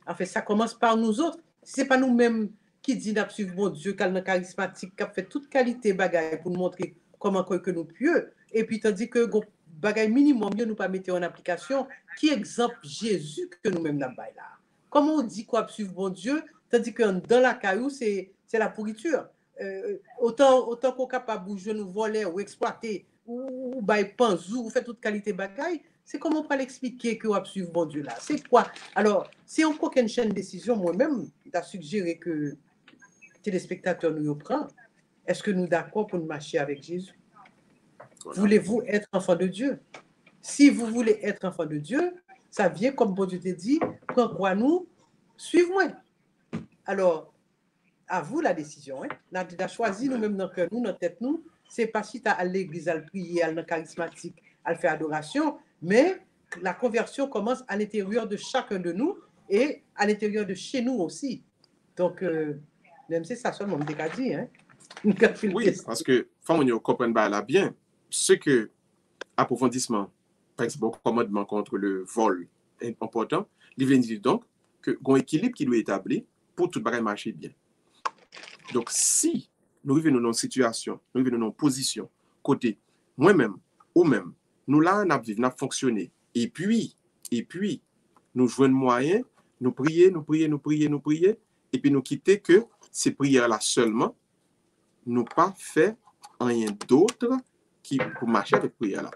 En fait, ça commence par nous autres. C'est pas nous-mêmes qui disons d'ab suivre bon Dieu, calme charismatique, qui a fait toute qualité bagaille pour nous montrer comment que nous pieux. Et puis, tandis que bagaille minimum, mieux nous pas mettre en application, qui exemple Jésus que nous-mêmes n'a pas là. Comment on dit quoi suivre bon Dieu, tandis que dans la caillou, c'est la pourriture. Autant qu'on est capable de bouger, nous voler ou exploiter ou panzou ou faire toute qualité bagaille, c'est comment on peut l'expliquer que on va suivre bon Dieu là. C'est quoi? Alors, si on prend une chaîne de décision, moi-même, j'ai suggéré que téléspectateurs nous prennent. Est-ce que nous d'accord pour nous marcher avec Jésus? Voilà. Voulez-vous être enfant de Dieu? Si vous voulez être enfant de Dieu, ça vient comme bon Dieu te dit, prends quoi nous, suivez-moi. Alors, à vous la décision. Hein? Nous avons choisi nous-mêmes dans cœur, nous, dans tête, nous. C'est pas si tu as à l'église, à prier, à le charismatique, à le faire adoration, mais la conversion commence à l'intérieur de chacun de nous et à l'intérieur de chez nous aussi. Donc, même si ça seulement me dit, hein? Oui, parce que, faut qu'on comprenne là bien, ce que approfondissement, par exemple, commandement contre le vol est important, il veut dire donc que un équilibre qui doit être établi pour tout le marcher bien. Donc, si nous revenons dans une situation, nous revenons dans une position, côté moi-même ou même, nous là, nous vivons, nous fonctionner, et puis, nous jouons moyen, nous prier, et puis nous quitter que ces prières-là seulement, nous pas fait rien d'autre qui pour marcher avec prière-là.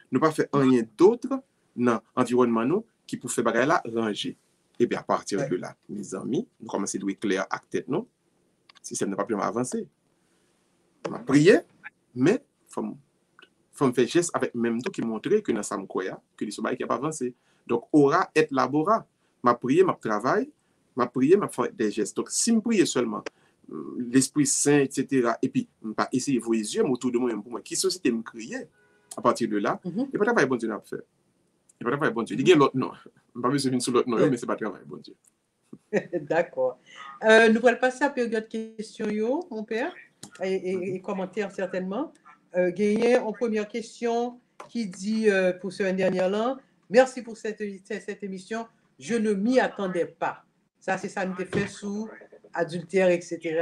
Nous pas fait rien d'autre dans l'environnement nous qui pour faire bagarre là ranger. Et bien à partir de là, mes amis, nous commençons à être clair avec tête non. Si ça n'a pas pu m'avancer. On a prié, mais il faut me faire geste avec même tout qui montrer que dans ça me croit que les soldats qui pas avancé. Donc aura être labora. Ma prière, ma travail, ma prière, ma faire des gestes. Donc si me prier seulement l'Esprit Saint, etc. Et puis, je ne pas essayer de voir les yeux autour de moi, pour moi, qui société me criait à partir de là, et pas travail bon Dieu à faire. Et pas travail bon Dieu. Il y a l'autre nom. Je ne pas besoin de sur l'autre nom, mais ce n'est pas travail bon Dieu. D'accord. Nous allons passer à la période question, mon père. et commentaires certainement. Gagné en première question qui dit pour ce dernier là, merci pour cette émission, je ne m'y attendais pas. Ça, c'est ça, nous avons fait sous adultère, etc.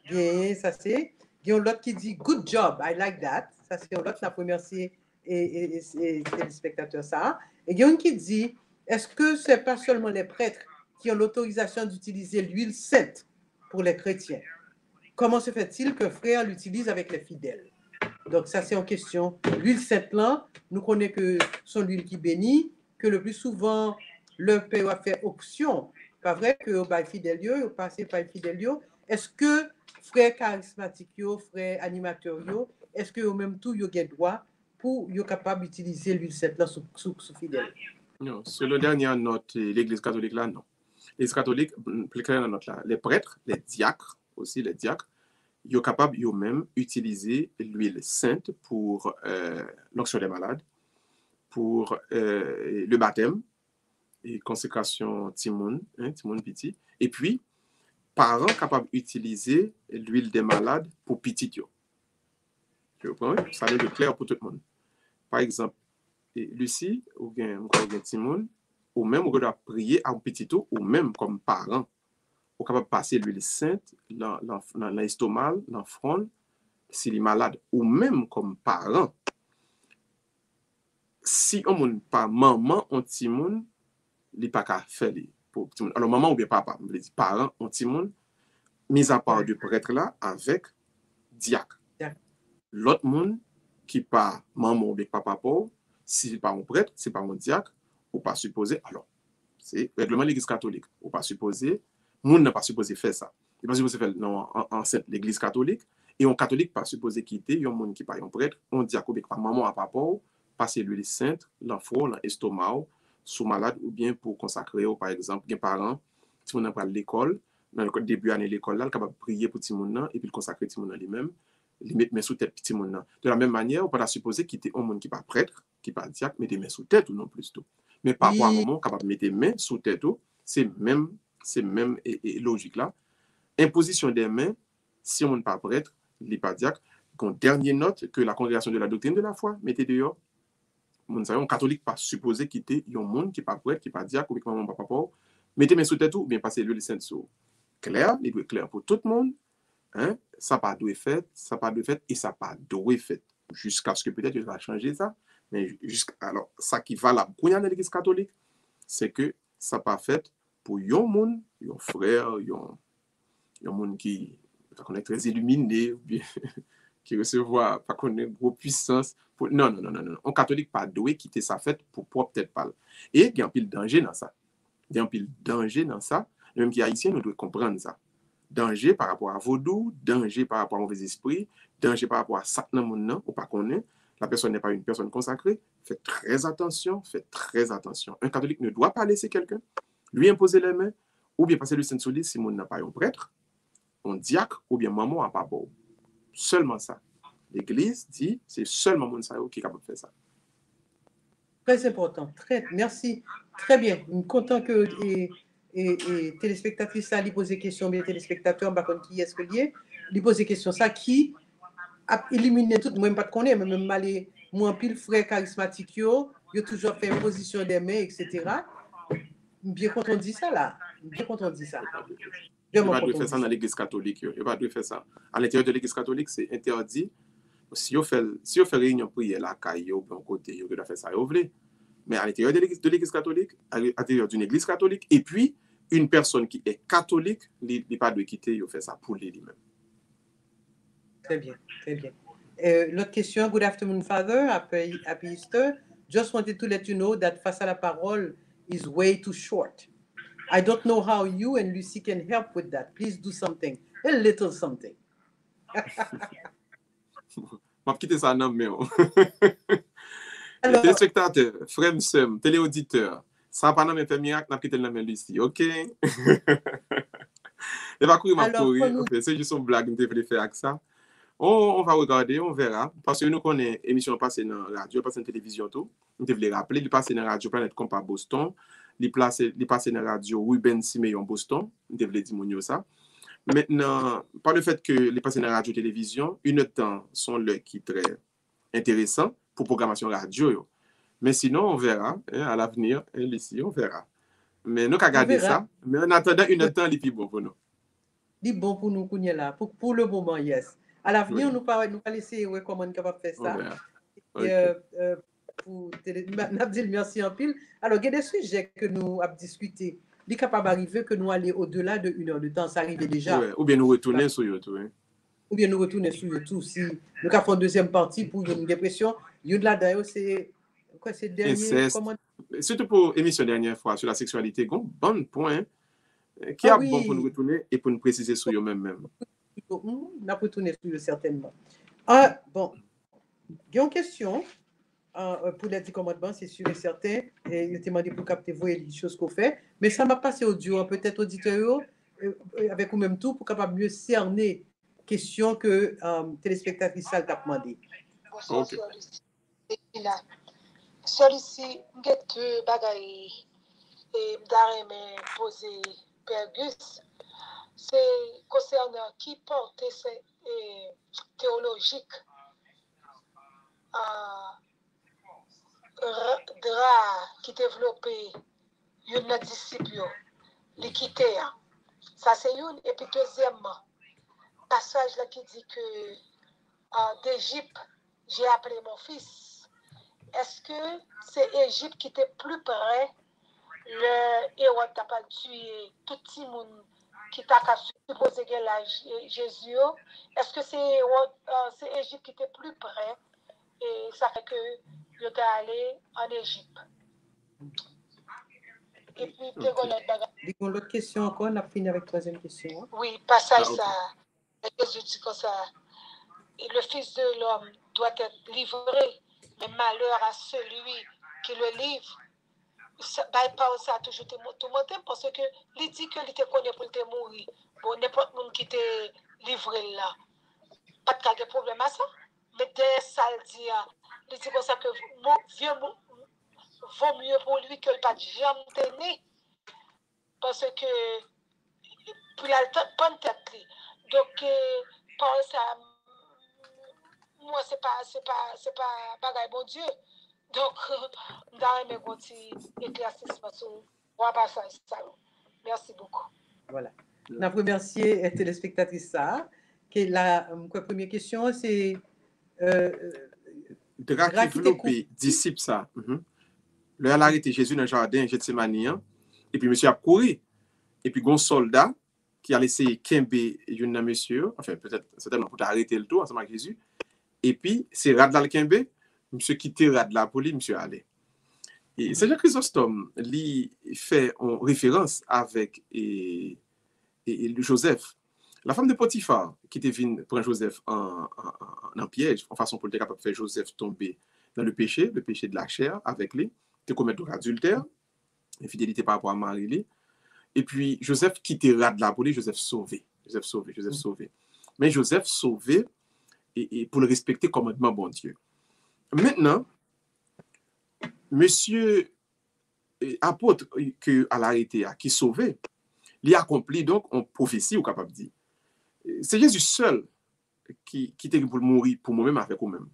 Gagné, ça c'est. Il y a l'autre qui dit good job, I like that. Ça, c'est l'autre, la première, c'est téléspectateurs, ça. Et il y a une qui dit est-ce que ce n'est pas seulement les prêtres qui ont l'autorisation d'utiliser l'huile sainte pour les chrétiens? Comment se fait-il que frère l'utilise avec les fidèles? Donc, ça, c'est en question. L'huile sainte, là, nous connaissons que c'est l'huile qui bénit, que le plus souvent, le père a fait option. Pas vrai que bah, fidèle, ou passé par fidèle. Est-ce que frère charismatique, frère animateur, est-ce que même tout, ils ont droit pour être capable d'utiliser l'huile sainte là sous fidèle? Non, sur la dernière note, l'Église catholique là, non. L'Église catholique, plus clair dans la note là, les prêtres, les diacres, aussi les diacres, ils sont capables eux-mêmes d'utiliser l'huile sainte pour l'onction des malades, pour le baptême et consécration Timoun, Timoun petit, et puis parents capables d'utiliser l'huile des malades pour petit. Tu comprends? Ça va être clair pour tout le monde. Par exemple, Lucie, ou bien Timoun, ou même on doit prier à un petit tout, ou même comme parent, on est capable de passer l'huile sainte dans l'estomac, dans le front, s'il est malade, ou même comme parent. Si on n'a pas maman, on timoun, il n'y a pas qu'à faire pour timoun. Alors, maman ou bien papa, on dit parent, on timoun, mis à part du prêtre là, avec diacre. L'autre monde qui pas maman ou bien papa pauvre, si ce n'est pas un prêtre, si ce n'est pas un diacre, on pas supposé, alors, c'est règlement de l'Église catholique, on pas supposé, monde n'a pas supposé faire ça. Il n'est pas supposé faire en l'Église catholique, et un catholique pas supposé quitter, un monde qui pas un prêtre, un diacre ou bien pas maman à papa, passer l'huile sainte, l'enfant, l'estomac, sous malade, ou bien pour consacrer, par exemple, les parents, si on n'a pas l'école, dans le début de l'année l'école, là, capable de prier pour Timoun, et puis le consacrer Timoun lui-même, les mettre main sous tête Timoun. De la même manière, on peut supposer qu'il était un monde qui n'est pas prêtre, qui n'est pas diacre, mettre des mains sous tête ou non plus tout. Mais par rapport à un moment, capable de mettre des mains sous tête, c'est même et logique là. Imposition des mains, si on n'est pas prêtre, il n'est pas diacre, qu'on dernière note que la congrégation de la doctrine de la foi, mettez dehors. Un catholique pas supposé quitter un monde qui n'est pas prêtre, qui n'est pas diacre, ou qui n'est pas papa, mettez main sous tête ou bien passer l'huile sainte sur clair, il doit être clair pour tout le monde. Hein? Ça pas doit fait, ça pas doit fait et ça pas doit fait jusqu'à ce que peut-être il va changer ça. Mais alors ça qui va la dans l'Église catholique, c'est que ça pas fait pour un monde, un frère, un monde qui est très illuminé, ou bien qui recevoir pas qu'on gros puissance. Non. Un catholique pas doit quitter sa fête pour peut-être pas. Et il y a un pile danger dans ça. Il y a un pile danger dans ça. Même qui haïtien, nous devons comprendre ça. Danger par rapport à vaudou, danger par rapport à mauvais esprit, danger par rapport à Satan, ou pas qu'on est. La personne n'est pas une personne consacrée. Faites très attention, faites très attention. Un catholique ne doit pas laisser quelqu'un lui imposer les mains, ou bien passer le Saint-Souli si mon n'a pas un prêtre, un diacre, ou bien maman à pas beau. Seulement ça. L'Église dit, c'est seulement mon sayo qui est capable de faire ça. Très important. Merci. Très bien. Je suis content que et téléspectatrice ça lui poser question, bien téléspectateurs, par contre qui est-ce que lié, lui poser question ça qui a éliminé tout, moi pas de connaître, même malé, moi pile frère charismatique yo toujours fait position des mains, etc. Bien quand on dit ça là, bien quand on dit ça. Il va faire ça dans l'Église catholique, il va faire ça. À l'intérieur de l'Église catholique, c'est interdit. Si on fait réunion prière là, caillou, bon côté, il doit faire ça, vous voulez. Mais à l'intérieur de l'Église catholique, à l'intérieur d'une Église catholique, et puis une personne qui est catholique, il n'est pas de quitter, il fait ça pour lui-même. Très bien, très bien. L'autre question, good afternoon, Father, happy Easter. Just wanted to let you know that Face à la parole is way too short. I don't know how you and Lucie can help with that. Please do something, a little something. Je vais quitter ça dans le alors, téléspectateurs, frères, sœurs, téléauditeurs, ça va pas dans mes faire miracle, n'a quitté dans Lucie, ok? Il va courir ma courir, c'est juste une blague, je vais faire avec ça. On va regarder, on verra, parce que nous connaissons l'émission passée dans la radio, passée dans la télévision, tout. On devait les rappeler, il passe dans la radio Planète Compas Boston, il passe dans la radio Ruben Simeon Boston, on devait dire ça. Maintenant, par le fait que les passer dans la radio-télévision, une temps sont là qui est très intéressant pour programmation radio. Yo. Mais sinon, on verra. Hein, à l'avenir, ici, on verra. Mais nous avons gardé ça. Mais en attendant, une temps, il est plus bon pour nous. Il est bon pour nous, là. Pour le moment, yes. À l'avenir, Oui. nous pas laisser comment on est capable de faire ça. Okay. Pour dire merci en pile. Alors, il y a des sujets que nous avons discutés. Il est capable d'arriver que nous allions au-delà de 1 heure de temps. Ça arrive déjà. Ouais. Ou bien nous retourner sur YouTube. Hein. Ou bien nous retourner sur YouTube. Si nous avons fait une deuxième partie pour une dépression, il y a de là d'ailleurs, c'est quoi, c'est dernier. Comment... Surtout pour l'émission dernière fois sur la sexualité, un bon point qui est bon pour nous retourner et pour nous préciser sur eux-mêmes. On a retourné sur eux certainement. Bon, il y a une question. Pour les 10 commandements, c'est sûr et certain. Et il a demandé pour capter vous et les choses qu'on fait. Mais ça m'a passé audio, peut-être auditeur, avec vous-même tout, pour capable mieux cerner question que téléspectatrice t'a demandé. Bonsoir, celui-ci, j'ai deux bagailles et m'dare poser Pergus. C'est concernant qui porte ces théologiques dra qui développé une discipline l'équité ça c'est une et puis deuxièmement passage là qui dit que d'Égypte j'ai appelé mon fils. Est-ce que c'est Égypte qui était plus près le héros t'a pas tué tout le monde qui t'a supposé que la Jésus? Est-ce que c'est Égypte qui était plus près et ça fait que je suis allé en Égypte? Et puis, l'autre question encore, on a fini avec la troisième question. Oui, passage ça. Jésus dit comme ça. Et le Fils de l'homme doit être livré, mais malheur à celui qui le livre. Ça a toujours tout monté parce que il dit que il te connaît pour te mourir. Bon, n'importe qui qui te livré là. Pas de problème à ça. Mais dès ça, il dit comme ça que vaut mieux pour lui que le pas jamais tenir. Parce que pour la bonne tête. Donc, par ça, moi, c'est pas bagaille bon Dieu. Donc, dans mes petits éclaircissements sur le passage. Merci beaucoup. Voilà. On a remercié téléspectatrice ça. La première question, c'est développé disciple ça. Le a arrêté Jésus dans le jardin Gethsemane et puis monsieur a couru et puis un soldat qui a laissé Kembe une monsieur, enfin peut-être certainement pour arrêter le tour ensemble avec Jésus. Et puis c'est Radla Kembe, monsieur quitté Radla pour lui, monsieur allait. Et Saint Jacques Chrysostome lui fait en référence avec et Joseph. La femme de Potiphar qui était venue prendre Joseph en piège, en façon pour être capable de faire Joseph tomber dans le péché de la chair avec lui, de commettre adultère, infidélité par rapport à Marie. Et puis Joseph quitté Radla pour lui, Joseph sauvé. Mais Joseph sauvé et pour le respecter commandement bon Dieu. Maintenant, monsieur apôtre que à l'arrêté qui sauvé, il accompli donc en prophétie ou capable de dire. C'est Jésus seul qui était pour mourir pour moi-même avec vous-même.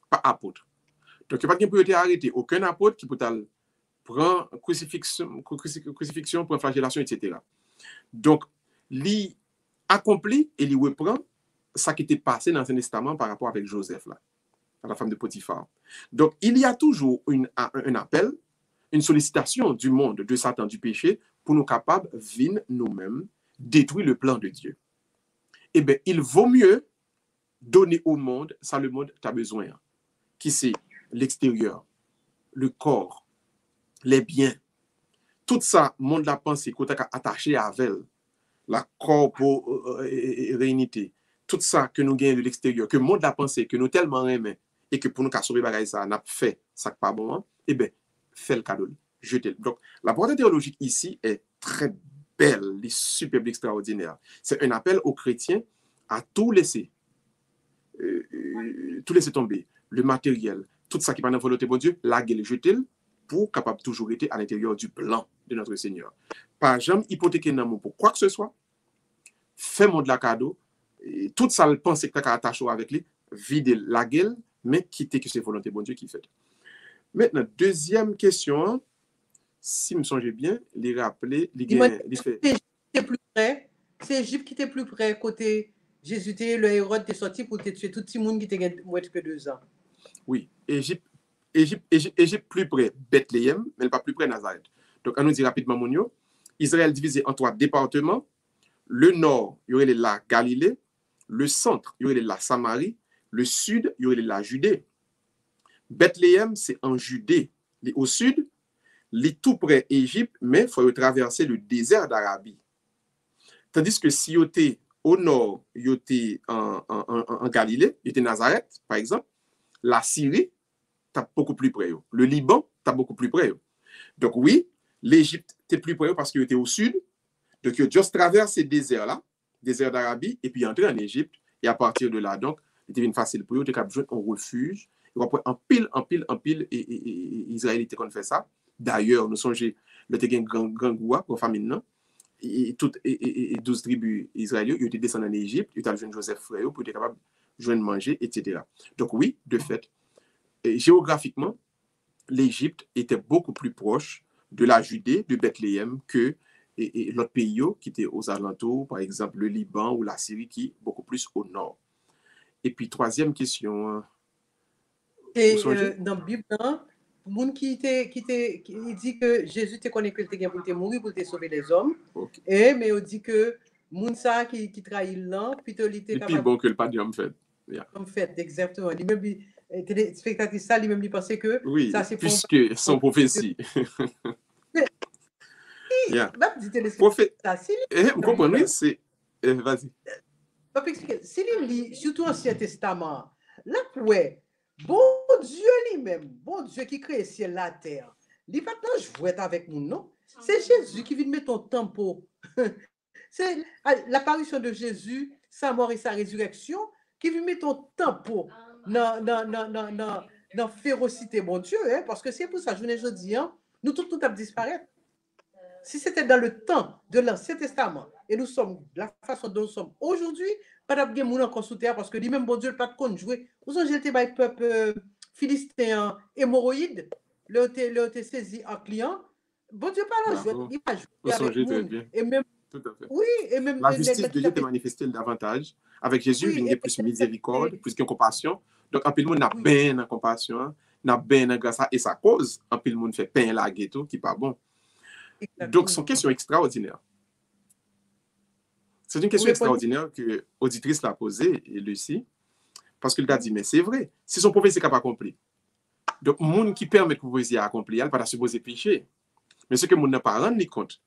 Pas apôtre. Donc, il n'y a pas de pour être arrêté. Aucun apôtre qui peut prendre crucifixion, prendre flagellation, etc. Donc, il accomplit et il reprend ça qui était passé dans l'Ancien Testament par rapport avec Joseph, là, la femme de Potiphar. Donc, il y a toujours un appel, une sollicitation du monde, de Satan, du péché, pour nous capables de venir nous-mêmes détruire le plan de Dieu. Eh bien, il vaut mieux donner au monde, ça le monde a besoin, qui c'est l'extérieur, le corps, les biens, tout ça, monde la pensée, qu'on a attaché à elle, la corporéité, tout ça que nous gagnons de l'extérieur, que le monde la pensée, que nous tellement aimons, et que pour nous sauver bagaille ça, n'a fait ça pas bon, eh bien, fait le cadeau, jetez-le. Donc, la portée théologique ici est très belle, superbe, extraordinaire. C'est un appel aux chrétiens à tout laisser tomber, le matériel, tout ça qui va dans la volonté de Dieu, la gueule, jeter pour capable toujours être à l'intérieur du plan de notre Seigneur. Pas jamais hypothéquer dans pour quoi que ce soit, fait mon de la cadeau, et tout ça le pense que tu as attaché avec lui, vide la gueule, mais quitter que c'est volonté bon Dieu qui fait. Maintenant, deuxième question, si me songez bien, les rappeler, les gains, les fait. C'est plus près, c'est Égypte qui était plus près, côté Jésus, le Hérode est sorti pour te tuer tout le monde qui était moins que 2 ans. Oui, Égypte plus près Bethléem, mais pas plus près Nazareth. Donc, on nous dit rapidement, Mounio, Israël divisé en 3 départements. Le nord, il y aurait la Galilée. Le centre, il y aurait la Samarie. Le sud, il y aurait la Judée. Bethléem, c'est en Judée. Au sud, les tout près Égypte, mais il faut traverser le désert d'Arabie. Tandis que si vous êtes au nord, vous êtes en Galilée, vous êtes Nazareth, par exemple, la Syrie, tu beaucoup plus près. Le Liban, tu beaucoup plus près. Donc oui, l'Égypte, tu es plus près parce que tu es au sud. Donc, tu as juste traversé ce désert-là, désert d'Arabie, et puis entrer en Égypte. Et à partir de là, donc, il devient facile pour eux, tu as besoin d'un refuge. En pile, et Israël était qu'on fait ça. D'ailleurs, nous songez, le te gen grand goua pour famine, non? Et 12 tribus israéliennes, ils étaient descendus en Égypte, ils ont joué Joseph Frère pour être capable de jouer manger, etc. Donc oui, de fait, géographiquement, l'Égypte était beaucoup plus proche de la Judée, de Bethléem, que l'autre pays qui était aux alentours, par exemple le Liban ou la Syrie, qui est beaucoup plus au nord. Et puis, troisième question. Et dans la Bible, le monde qui dit que Jésus te connaît que tu es pour te mourir, pour te sauver les hommes. Okay. Mais on dit que le monde qui trahit l'an, puis tu es capable. Et puis bon que le pas de homme fait. Yeah. En fait, exactement. Lui-même, téléspectateur, ça, lui-même, il pensait que oui, ça, c'est puisque son prophétie. Yeah. Vous comprenez, c'est... Vas-y. Je vais expliquer. Si il lit, surtout l'Ancien Testament, là, ouais, bon Dieu lui-même, bon Dieu qui crée le ciel et la terre, il va pas jouer avec nous, non? C'est Jésus qui vient mettre ton tempo. C'est l'apparition de Jésus, sa mort et sa résurrection, qui vient mettre ton tempo dans férocité, mon Dieu, hein, parce que c'est pour ça, je dis, hein, nous tout à disparaître. Si c'était dans le temps de l'Ancien Testament, et nous sommes, la façon dont nous sommes aujourd'hui, pas de monde encore sous terre, parce que lui-même, bon Dieu, pas de compte jouer. Vous avez été par le peuple philistéen hémorroïde, le saisi en client. Bon Dieu, pas là, il va jouer avec nous. Et même, tout à fait. Oui, et même la justice de Dieu est manifestée davantage. Avec Jésus, il y a plus de miséricorde, plus de compassion. Donc, en plus, le monde n'a bien de compassion, n'a bien de grâce, et ça cause, en plus, le monde fait pain la ghetto, qui n'est pas bon. Exactement. Donc, c'est une question extraordinaire. C'est une question extraordinaire que l'auditrice l'a posée, et Lucie, parce qu'elle a dit, mais c'est vrai, si son prophétie n'est pas accompli. Donc, le monde qui permet que la prophétie accomplie, elle n'est pas supposé pécher. Mais ce que le monde n'a pas rendu compte,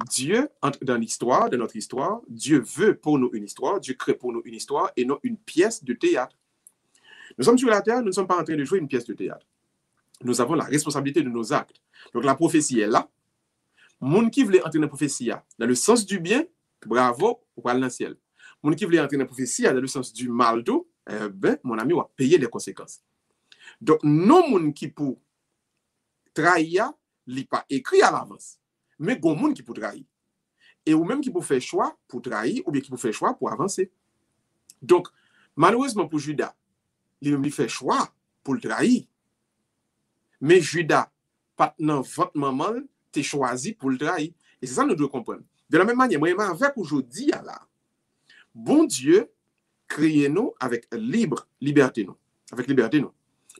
Dieu entre dans l'histoire, dans notre histoire, Dieu veut pour nous une histoire, Dieu crée pour nous une histoire et non une pièce de théâtre. Nous sommes sur la terre, nous ne sommes pas en train de jouer une pièce de théâtre. Nous avons la responsabilité de nos actes. Donc, la prophétie est là. Moun qui voulait entrer dans la prophétie, dans le sens du bien, bravo, ou pas dans le ciel. Moun qui voulait entrer dans la prophétie, dans le sens du mal, tout, mon ami, va payer les conséquences. Donc, non moun qui pour trahir, il n'est pas écrit à l'avance. Mais il y a des gens qui pour trahir. Et ou même qui pour faire choix pour trahir, ou bien qui pour faire choix pour avancer. Donc, malheureusement pour Judas, il fait choix pour le trahir. Mais Judas, pas dans votre maman, tu choisi pour le trahir. Et c'est ça que nous devons comprendre. De la même manière, moi, avec aujourd'hui, là, bon Dieu, créez-nous avec liberté, nous. Avec liberté, nous.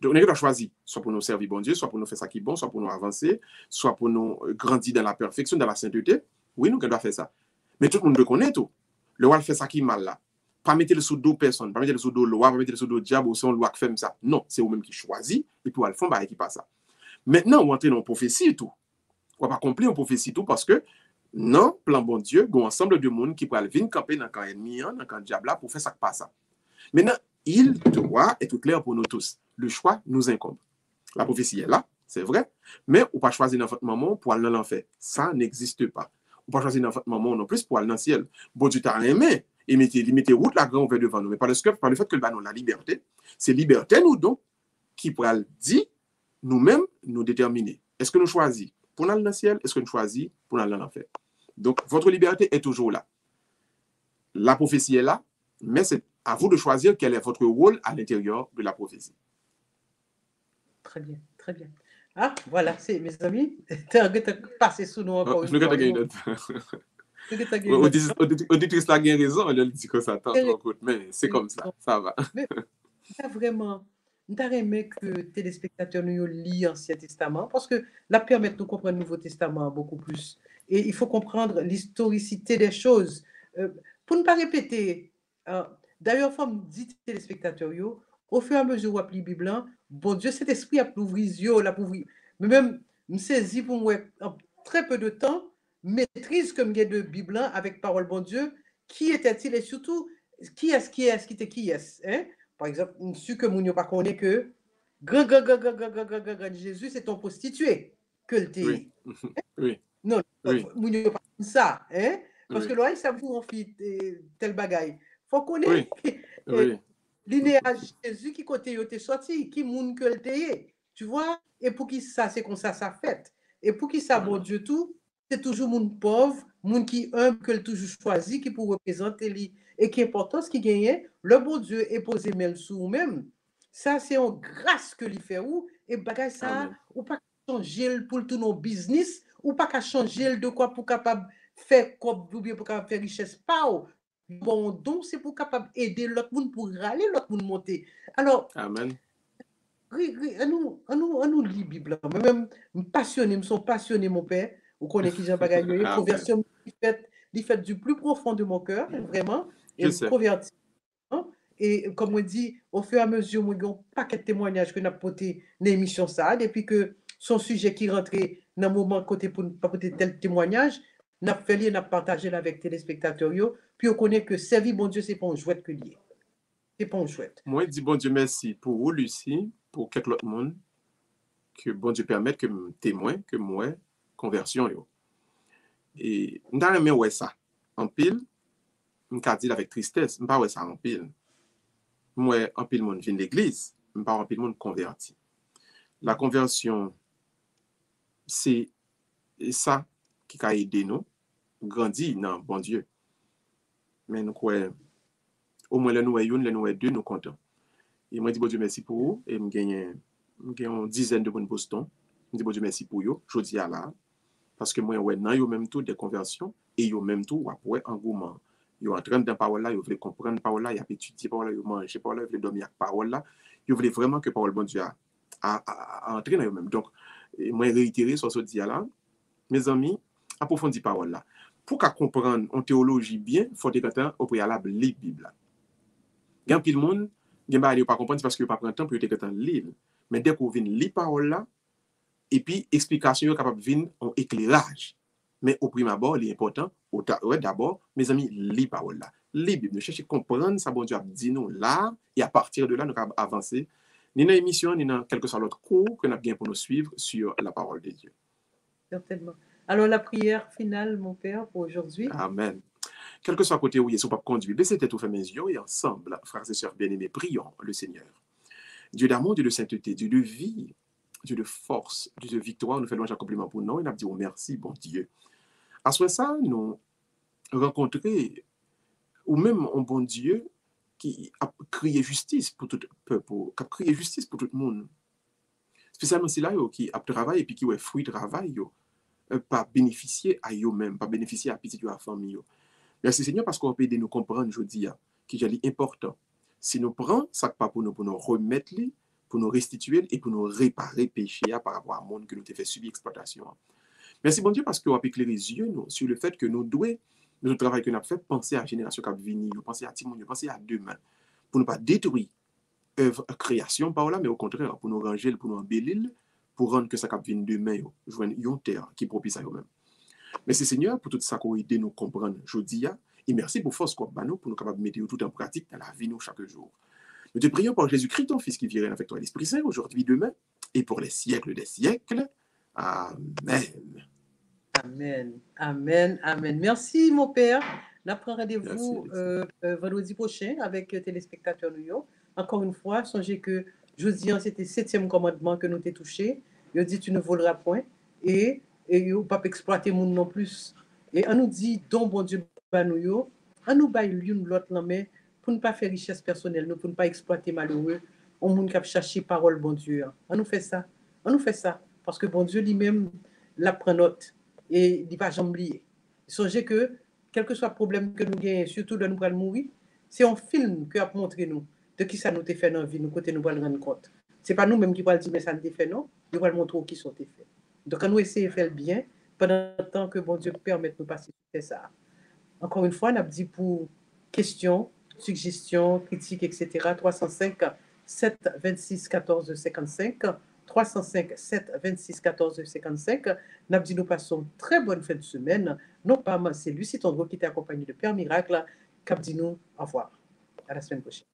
Donc, on a choisi, soit pour nous servir bon Dieu, soit pour nous faire ça qui est bon, soit pour nous avancer, soit pour nous grandir dans la perfection, dans la sainteté. Oui, nous, on doit faire ça. Mais tout le monde le connaît, tout. Le roi fait ça qui est mal, là. Pas mettre le sous dos personne, pas mettre le sous dos loi, pas mettre le sous dos diable, ou c'est une loi qui fait ça. Non, c'est vous-même qui choisit, et puis, le fond, bah, qui passe ça. Maintenant, on entre dans une prophétie et tout. On va pas accomplir une prophétie tout parce que, non, plan bon Dieu, il y a un ensemble de monde qui pourrait venir camper dans le camp ennemi, dans le camp diable, pour faire ça qui passe ça. Maintenant, il doit être clair pour nous tous. Le choix nous incombe. La prophétie est là, c'est vrai, mais on ne peut pas choisir dans votre moment pour aller dans l'enfer. Ça n'existe pas. On ne peut pas choisir dans votre moment non plus pour aller dans le ciel. Bon Dieu t'a aimé, et mettez route la grande vers devant nous. Mais par le fait que nous avons la liberté, c'est liberté nous donc qui pourrait dire, nous-mêmes, nous déterminer. Est-ce que nous choisissons pour aller dans le ciel? Est-ce que nous choisissons pour aller dans l'enfer? Donc, votre liberté est toujours là. la prophétie est là, mais c'est à vous de choisir quel est votre rôle à l'intérieur de la prophétie. Très bien, très bien. Ah, voilà, c'est mes amis. Tu as passé sous nous encore une Je fois. vais une autre. Auditrice là a raison, elle dit que ça tente, mais c'est comme ça va. Mais vraiment, nous aimé que les téléspectateurs nous lisent l'Ancien Testament parce que là permet de nous comprendre le Nouveau Testament beaucoup plus. Et il faut comprendre l'historicité des choses. Pour ne pas répéter, d'ailleurs, il faut me dire téléspectateurs, au fur et à mesure où on lit la Bible, bon Dieu, cet esprit a ouvert les yeux, mais même, me saisi pour moi, en très peu de temps, maîtrise comme il y a de Bible avec parole bon Dieu, qui était-il et surtout, qui est-ce, hein? Par exemple, monsieur que moun yo pas connaît que grand Jésus, c'est ton prostitué que le Oui. Oui. Non, oui. Moun yo pas comme ça, hein? Parce oui. que là, ça vous en fait tel bagaille. Faut connaître oui. linéage Jésus qui côté yo te sorti, qui moun que le te. Tu vois? Et pour qui ça, c'est comme ça fait. Et pour qui ça, bon Dieu tout, c'est toujours moun pauvre, moun qui humble que le toujours choisi, qui pour représenter lui. Et qui est important, ce qui gagne, le bon Dieu est posé même sous même. Ça, c'est en grâce que lui fait ou, et bagay ça, Amen. ou pas changer pour tout nos business, ou pas qu'à changer de quoi pour capable faire quoi, ou bien pour capable faire richesse, pas ou. Bon, donc c'est pour capable aider l'autre monde, pour râler l'autre monde monter. Alors, Amen. nous lit la Bible. Moi-même, passionné, je suis passionné, mon père. Vous connaissez qui Jean Bagayoye, conversion, il fait du plus profond de mon cœur, vraiment. Et converti. Et comme on dit, au fur et à mesure, nous avons un paquet de témoignages que nous avons porté dans l'émission ça, depuis que son sujet qui rentrait dans le moment côté pour pas porter tel témoignage, nous avons fait, nous avons partagé avec les téléspectateurs, puis on connaît que servir bon Dieu, c'est pas un jouet que lié. C'est pas un jouet. Moi, je dis bon Dieu merci pour vous, Lucie, pour quelques autres monde, que bon Dieu permette que je témoigne, que moi, conversion. Yo. Et je n'ai pas ça. En pile, je ne dis avec tristesse, je ne pas ça en pile. Moi, en pile, monde vient de l'église, je ne pas en pile, monde converti. La conversion, c'est ça qui a aidé nous, grandir dans bon Dieu. Mais nous croyons, au moins, nous sommes deux, nous comptons. Et moi, je dis bon Dieu merci pour vous, et je gagne une dizaine de bonnes Boston. Je dis bon Dieu merci pour vous, je dis à là, parce que moi, ouais, non, yo même tout des conversions, et yo même tout, après, engouement. Yo en train de parole là, yo voulez comprendre parole là, yo étudier parole là, yo manger parole là, yo voulez dormir avec parole là, yo voulez vraiment que parole bon Dieu a entré dans eux-mêmes. Donc, moi, réitérer sur ce dia là, mes amis, approfondir parole là. Pour qu'à comprendre en théologie bien, il faut être au préalable lire la Bible. Il y a pile monde, il y a pas comprendre parce que pas prendre temps pour être lire. Mais dès qu'on vient lire parole là, et puis explication est capable de venir en éclairage. Mais au premier abord, l'important, d'abord, mes amis, lire parole là. Lire Bible, chercher à comprendre ça bon Dieu a dit nous là, et à partir de là, nous avons avancer. Ni dans l'émission, ni dans quelque soit l'autre cours que nous avons pour nous suivre sur la parole de Dieu. Certainement. Alors, la prière finale, mon Père, pour aujourd'hui. Amen. Quel que soit côté où il est, pas conduit, baissez tête ou fermez les yeux et ensemble, frères et sœurs bien-aimés, prions le Seigneur. Dieu d'amour, Dieu de sainteté, Dieu de vie, Dieu de force, Dieu de victoire, nous faisons un compliment pour nous et nous disons merci, bon Dieu. À ce ça, nous rencontrer, ou même un bon Dieu qui a crié justice pour tout le peuple, qui a crié justice pour tout le monde. Spécialement si là, qui a travaillé et puis qui a fruit de travail, pas bénéficier à eux-mêmes, pas bénéficier à petit à la famille. Merci Seigneur parce qu'on peut aider nous comprendre aujourd'hui qui est important. Si nous prenons ça pas pour nous remettre, pour nous restituer et pour nous réparer péché par rapport à monde que nous avons fait subir exploitation. Merci bon Dieu parce qu'on a éclairé les yeux sur le fait que nous devons, notre travail que nous avons fait, penser à la génération qui va venir, penser à Timon, penser à demain, pour ne pas détruire œuvre création par là, mais au contraire, pour nous ranger, pour nous embellir, pour rendre que ça va venir demain, joindre une terre qui est propice à eux-mêmes. Merci Seigneur pour tout ça qu'on aide nous comprendre aujourd'hui. Et merci pour force qu'on a pour nous capables de mettre tout en pratique dans la vie nous chaque jour. Nous te prions par Jésus-Christ, ton Fils qui vient avec toi l'Esprit Saint, aujourd'hui, demain, et pour les siècles des siècles. Amen. Amen. Amen. Amen. Merci, mon Père. Nous prenons rendez-vous vendredi prochain avec téléspectateurs New. Encore une fois, songez que jeudi, c'était le 7e commandement que nous t'ai touché. Il dit tu ne voleras point. Et il ne faut pas exploiter le monde non plus. Et on nous dit, donc bon Dieu, nous, On nous baille l'une l'autre là, mais pour ne pas faire richesse personnelle, nous, pour ne pas exploiter malheureux, on monde qui a cherché parole, bon Dieu. On nous fait ça. On nous fait ça. Parce que bon Dieu lui-même la prend note et il ne va pas jamais oublier. Songez que, quel que soit le problème que nous gagnons, surtout de nous allons mourir, c'est un film qui a montré nous de qui ça nous a fait dans la vie, nous côté nous allons rendre compte. Ce n'est pas nous-mêmes qui allons dire mais ça nous a fait non, nous allons montrer qui sont fait. Donc, quand nous essayons de faire le bien, pendant le temps que bon Dieu permet de nous passer ça. Encore une fois, on a dit pour questions, suggestions, critiques, etc. 305 7 26 14 55. 305 7 26 14 55. On a dit nous passons très bonne fin de semaine. Non pas, c'est Lucie Tondreau qui t'a accompagné de Père Miracle, qui a dit nous au revoir. À la semaine prochaine.